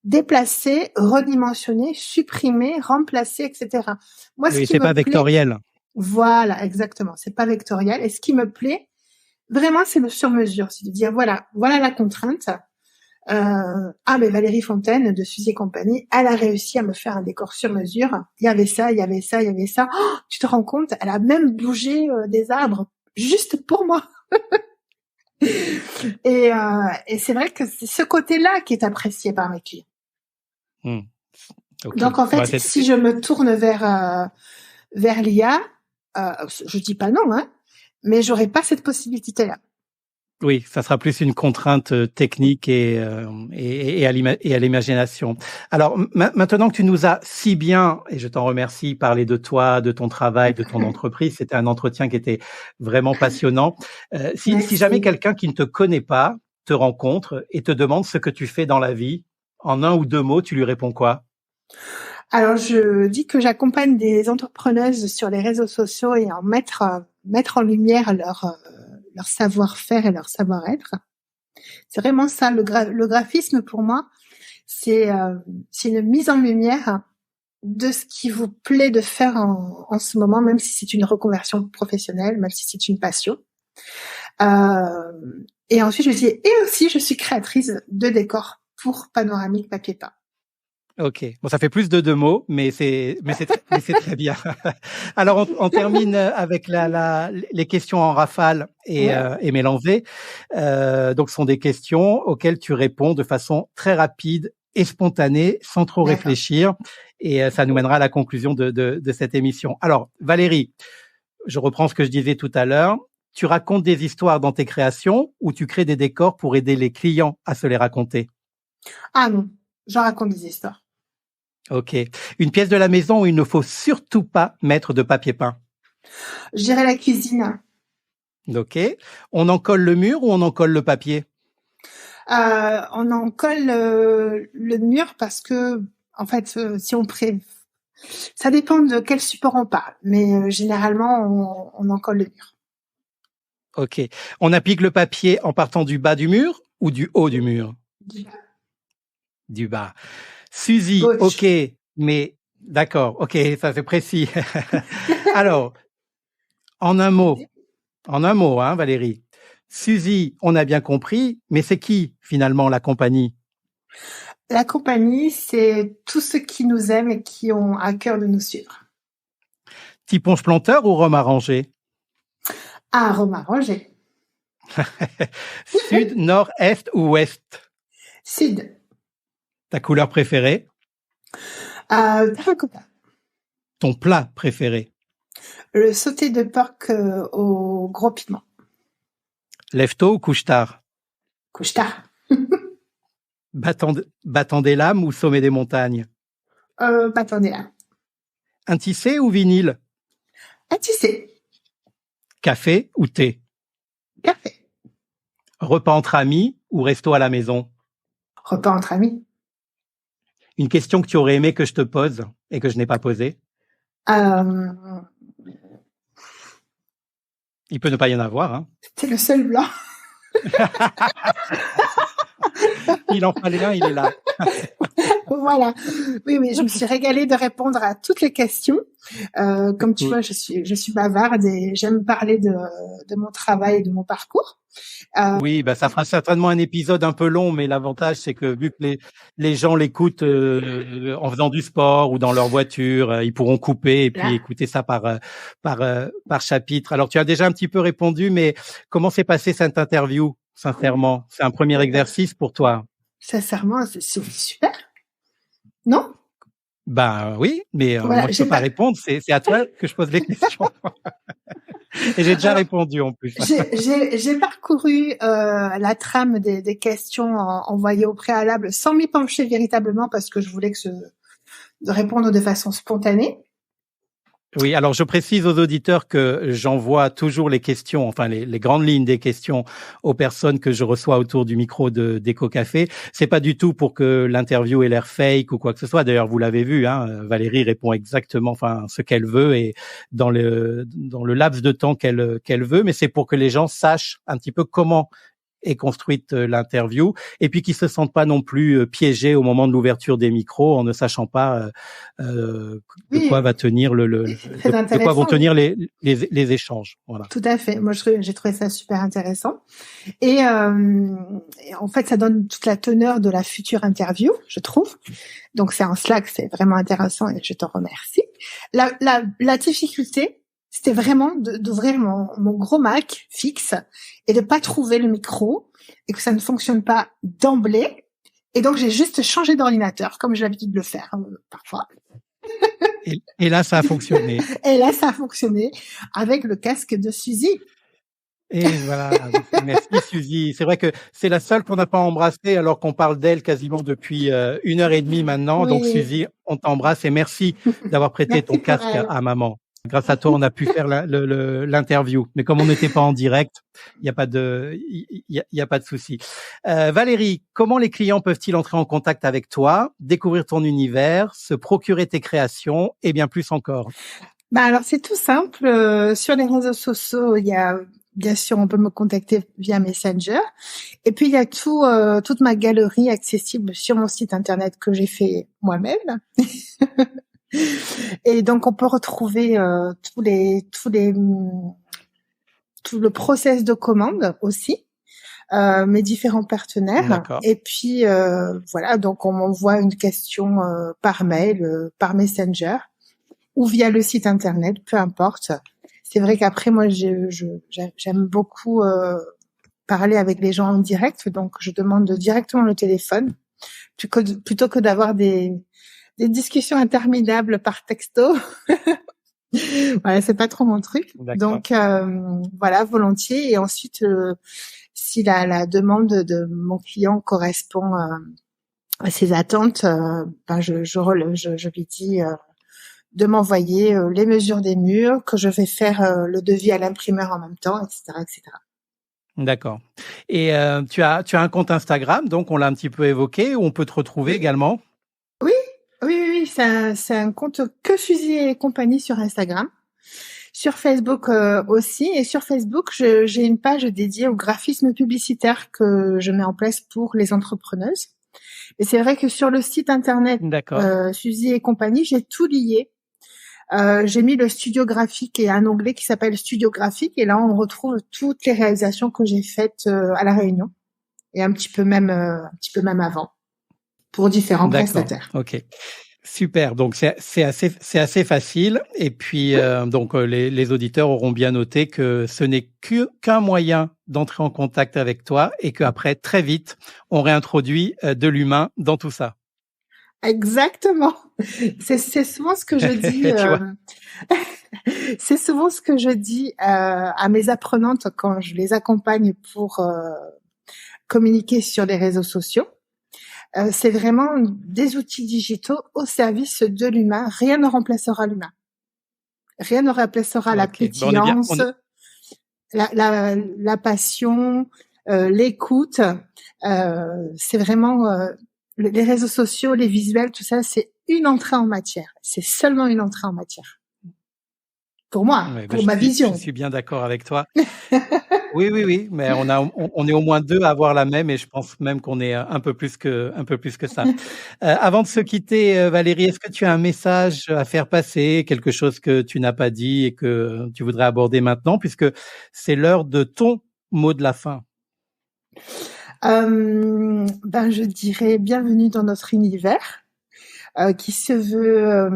déplacer, redimensionner, supprimer, remplacer, etc. Moi,
oui, c'est pas vectoriel.
Voilà, exactement. C'est pas vectoriel. Et ce qui me plaît, vraiment, c'est le sur-mesure. C'est de dire, voilà la contrainte. Mais Valérie Fontaine de Suzy et compagnie, elle a réussi à me faire un décor sur mesure. Il y avait ça. Oh, tu te rends compte, elle a même bougé des arbres juste pour moi. Et c'est vrai que c'est ce côté-là qui est apprécié par mes clients. Okay. Donc en fait, si je me tourne vers l'IA, je dis pas non, hein, mais j'aurais pas cette possibilité-là.
Oui, ça sera plus une contrainte technique et à l'imagination. Alors maintenant que tu nous as si bien, et je t'en remercie, parlé de toi, de ton travail, de ton entreprise, c'était un entretien qui était vraiment passionnant. Si jamais quelqu'un qui ne te connaît pas te rencontre et te demande ce que tu fais dans la vie, en un ou deux mots, tu lui réponds quoi ?
Alors, je dis que j'accompagne des entrepreneuses sur les réseaux sociaux et en mettre en lumière leur savoir-faire et leur savoir-être. C'est vraiment ça, le graphisme pour moi, c'est une mise en lumière de ce qui vous plaît de faire en ce moment, même si c'est une reconversion professionnelle, même si c'est une passion. Et ensuite, je dis, et aussi, je suis créatrice de décors pour Panoramique Papier Peint.
Ok, bon, ça fait plus de deux mots, mais c'est très bien. Alors, on termine avec les questions en rafale et mélangées. Donc, ce sont des questions auxquelles tu réponds de façon très rapide et spontanée, sans trop réfléchir, et ça nous mènera à la conclusion de cette émission. Alors, Valérie, je reprends ce que je disais tout à l'heure. Tu racontes des histoires dans tes créations ou tu crées des décors pour aider les clients à se les raconter?
Ah non, j'en raconte des histoires.
Ok. Une pièce de la maison où il ne faut surtout pas mettre de papier peint?
Je dirais la cuisine.
Ok. On en colle le mur ou on en colle le papier?
On en colle le mur parce que, en fait, si on ça dépend de quel support on parle, mais généralement, on en colle le mur.
Ok. On applique le papier en partant du bas du mur ou du haut du mur?
Du bas.
Du bas. Suzy, ok, mais d'accord, ok, ça c'est précis. Alors, en un mot, hein, Valérie. Suzy, on a bien compris, mais c'est qui finalement la compagnie?
La compagnie, c'est tous ceux qui nous aiment et qui ont à cœur de nous suivre.
Tiponge planteur ou Rome arrangé?
Ah, Rome arrangé.
Sud, nord, est ou ouest?
Sud.
Ta couleur préférée?
Terracotta.
Ton plat préféré?
Le sauté de porc au gros piment.
Lève-tôt ou couche-tard?
Couche-tard.
Battant des lames ou sommet des montagnes?
Battant des lames.
Un tissé ou vinyle?
Un tissé.
Café ou thé?
Café.
Repas entre amis ou resto à la maison?
Repas entre amis.
Une question que tu aurais aimé que je te pose et que je n'ai pas posée? Il peut ne pas y en avoir, hein.
C'est le seul blanc.
Il en fallait un, il est là.
Voilà. Oui, oui, je me suis régalée de répondre à toutes les questions. Comme tu vois, je suis bavarde et j'aime parler de mon travail et de mon parcours.
Oui, ça fera certainement un épisode un peu long, mais l'avantage, c'est que vu que les gens l'écoutent en faisant du sport ou dans leur voiture, ils pourront couper et puis écouter ça par chapitre. Alors, tu as déjà un petit peu répondu, mais comment s'est passée cette interview, sincèrement? C'est un premier exercice pour toi?
Sincèrement, c'est super. Non?
Oui, mais
voilà,
moi, je peux pas répondre. C'est à toi que je pose les questions. Et j'ai déjà répondu en plus.
J'ai parcouru la trame des questions envoyées au préalable sans m'y pencher véritablement parce que je voulais de répondre de façon spontanée.
Oui, alors je précise aux auditeurs que j'envoie toujours les questions, enfin les grandes lignes des questions aux personnes que je reçois autour du micro d'Eco Café. C'est pas du tout pour que l'interview ait l'air fake ou quoi que ce soit. D'ailleurs, vous l'avez vu, Valérie répond exactement, ce qu'elle veut et dans le laps de temps qu'elle veut, mais c'est pour que les gens sachent un petit peu comment est construite l'interview et puis qu'ils se sentent pas non plus piégés au moment de l'ouverture des micros en ne sachant pas de quoi va tenir de quoi vont tenir les échanges. Voilà.
Tout à fait. Moi, j'ai trouvé ça super intéressant et en fait, ça donne toute la teneur de la future interview, je trouve. Donc, c'est en Slack, c'est vraiment intéressant et je te remercie. La difficulté, c'était vraiment d'ouvrir mon gros Mac fixe et de pas trouver le micro et que ça ne fonctionne pas d'emblée. Et donc, j'ai juste changé d'ordinateur, comme j'ai l'habitude de le faire parfois.
Et là, ça a fonctionné.
Et là, ça a fonctionné avec le casque de Suzy.
Et voilà, merci Suzy. C'est vrai que c'est la seule qu'on n'a pas embrassée alors qu'on parle d'elle quasiment depuis 1h30 maintenant. Oui. Donc Suzy, on t'embrasse et merci d'avoir prêté ton casque à maman. Grâce à toi, on a pu faire l'interview. Mais comme on n'était pas en direct, il n'y a pas de souci. Valérie, comment les clients peuvent-ils entrer en contact avec toi, découvrir ton univers, se procurer tes créations et bien plus encore?
Alors c'est tout simple. Sur les réseaux sociaux, il y a bien sûr, on peut me contacter via Messenger. Et puis il y a toute ma galerie accessible sur mon site internet que j'ai fait moi-même. Et donc on peut retrouver tout le process de commande aussi, mes différents partenaires.
D'accord.
Et puis voilà, donc on m'envoie une question par mail, par Messenger ou via le site internet, peu importe. C'est vrai qu'après moi j'aime beaucoup parler avec les gens en direct, donc je demande directement le téléphone plutôt que d'avoir des discussions interminables par texto. Voilà, c'est pas trop mon truc. Donc voilà, volontiers. Et ensuite, si la demande de mon client correspond à ses attentes, je lui dis de m'envoyer les mesures des murs, que je vais faire le devis à l'imprimeur en même temps, etc., etc.
D'accord. Et tu as un compte Instagram, donc on l'a un petit peu évoqué, où on peut te retrouver également.
Oui, c'est un compte que Suzy et compagnie sur Instagram. Sur Facebook aussi. Et sur Facebook, j'ai une page dédiée au graphisme publicitaire que je mets en place pour les entrepreneuses. Et c'est vrai que sur le site internet Suzy et compagnie, j'ai tout lié. J'ai mis le studio graphique et un onglet qui s'appelle Studio graphique. Et là, on retrouve toutes les réalisations que j'ai faites à La Réunion. Et un petit peu même avant. Pour différents prestataires.
Ok, super. Donc c'est assez facile. Et puis donc les auditeurs auront bien noté que ce n'est qu'un moyen d'entrer en contact avec toi et qu'après très vite on réintroduit de l'humain dans tout ça.
Exactement. C'est souvent ce que je dis. C'est souvent ce que je dis à mes apprenantes quand je les accompagne pour communiquer sur les réseaux sociaux. C'est vraiment des outils digitaux au service de l'humain. Rien ne remplacera l'humain. Rien ne remplacera la pétillance, la passion, l'écoute. C'est vraiment les réseaux sociaux, les visuels, tout ça, c'est une entrée en matière. C'est seulement une entrée en matière. Pour moi, pour ma vision.
Je suis bien d'accord avec toi. Oui, mais on est au moins 2 à avoir la même et je pense même qu'on est un peu plus que ça. Avant de se quitter, Valérie, est-ce que tu as un message à faire passer, quelque chose que tu n'as pas dit et que tu voudrais aborder maintenant, puisque c'est l'heure de ton mot de la fin?
Je dirais bienvenue dans notre univers, qui se veut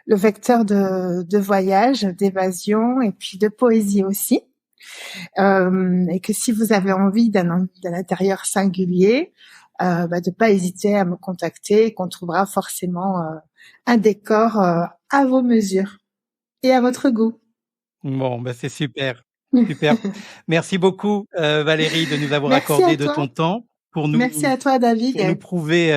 le vecteur de voyage, d'évasion et puis de poésie aussi. Et que si vous avez envie d'un intérieur singulier, de pas hésiter à me contacter et qu'on trouvera forcément un décor à vos mesures et à votre goût.
Bon, c'est super. Super. Merci beaucoup, Valérie, de nous avoir accordé de ton temps pour nous.
Merci à toi, David.
Pour nous prouver,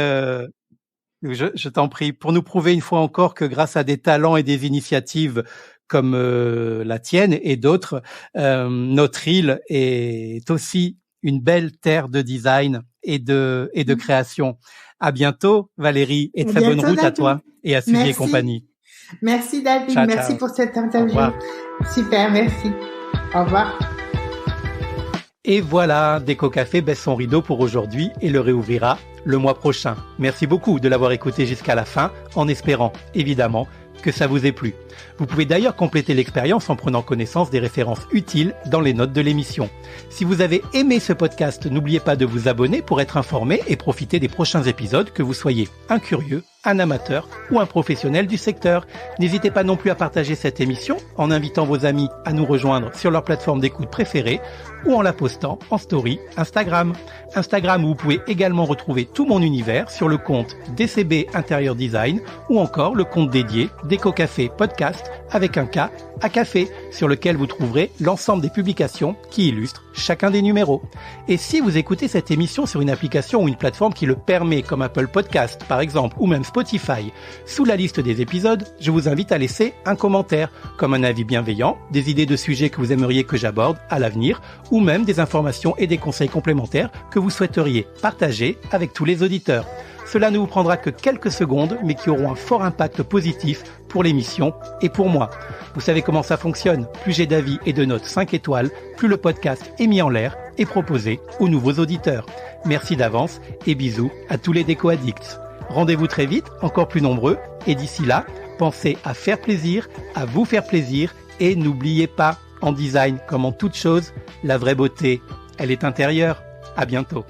je t'en prie, pour nous prouver une fois encore que grâce à des talents et des initiatives comme la tienne et d'autres, notre île est aussi une belle terre de design et de création. À bientôt, Valérie, et très bonne route à toi et à Suzy et compagnie.
Merci, David.
Ciao,
merci pour cette interview.
Au revoir.
Super, merci. Au revoir.
Et voilà, Déco Café baisse son rideau pour aujourd'hui et le réouvrira le mois prochain. Merci beaucoup de l'avoir écouté jusqu'à la fin, en espérant, évidemment, que ça vous ait plu. Vous pouvez d'ailleurs compléter l'expérience en prenant connaissance des références utiles dans les notes de l'émission. Si vous avez aimé ce podcast, n'oubliez pas de vous abonner pour être informé et profiter des prochains épisodes, que vous soyez un curieux, un amateur ou un professionnel du secteur. N'hésitez pas non plus à partager cette émission en invitant vos amis à nous rejoindre sur leur plateforme d'écoute préférée ou en la postant en story Instagram. Instagram où vous pouvez également retrouver tout mon univers sur le compte DCB Intérieur Design ou encore le compte dédié Déco Café Podcast avec un K à café sur lequel vous trouverez l'ensemble des publications qui illustrent chacun des numéros. Et si vous écoutez cette émission sur une application ou une plateforme qui le permet, comme Apple Podcast par exemple, ou même Spotify, sous la liste des épisodes, je vous invite à laisser un commentaire, comme un avis bienveillant, des idées de sujets que vous aimeriez que j'aborde à l'avenir, ou même des informations et des conseils complémentaires que vous souhaiteriez partager avec tous les auditeurs. Cela ne vous prendra que quelques secondes, mais qui auront un fort impact positif pour l'émission et pour moi. Vous savez comment ça fonctionne. Plus j'ai d'avis et de notes 5 étoiles, plus le podcast est mis en l'air et proposé aux nouveaux auditeurs. Merci d'avance et bisous à tous les déco-addicts. Rendez-vous très vite, encore plus nombreux, et d'ici là, pensez à faire plaisir, à vous faire plaisir, et n'oubliez pas, en design comme en toute chose, la vraie beauté, elle est intérieure. À bientôt.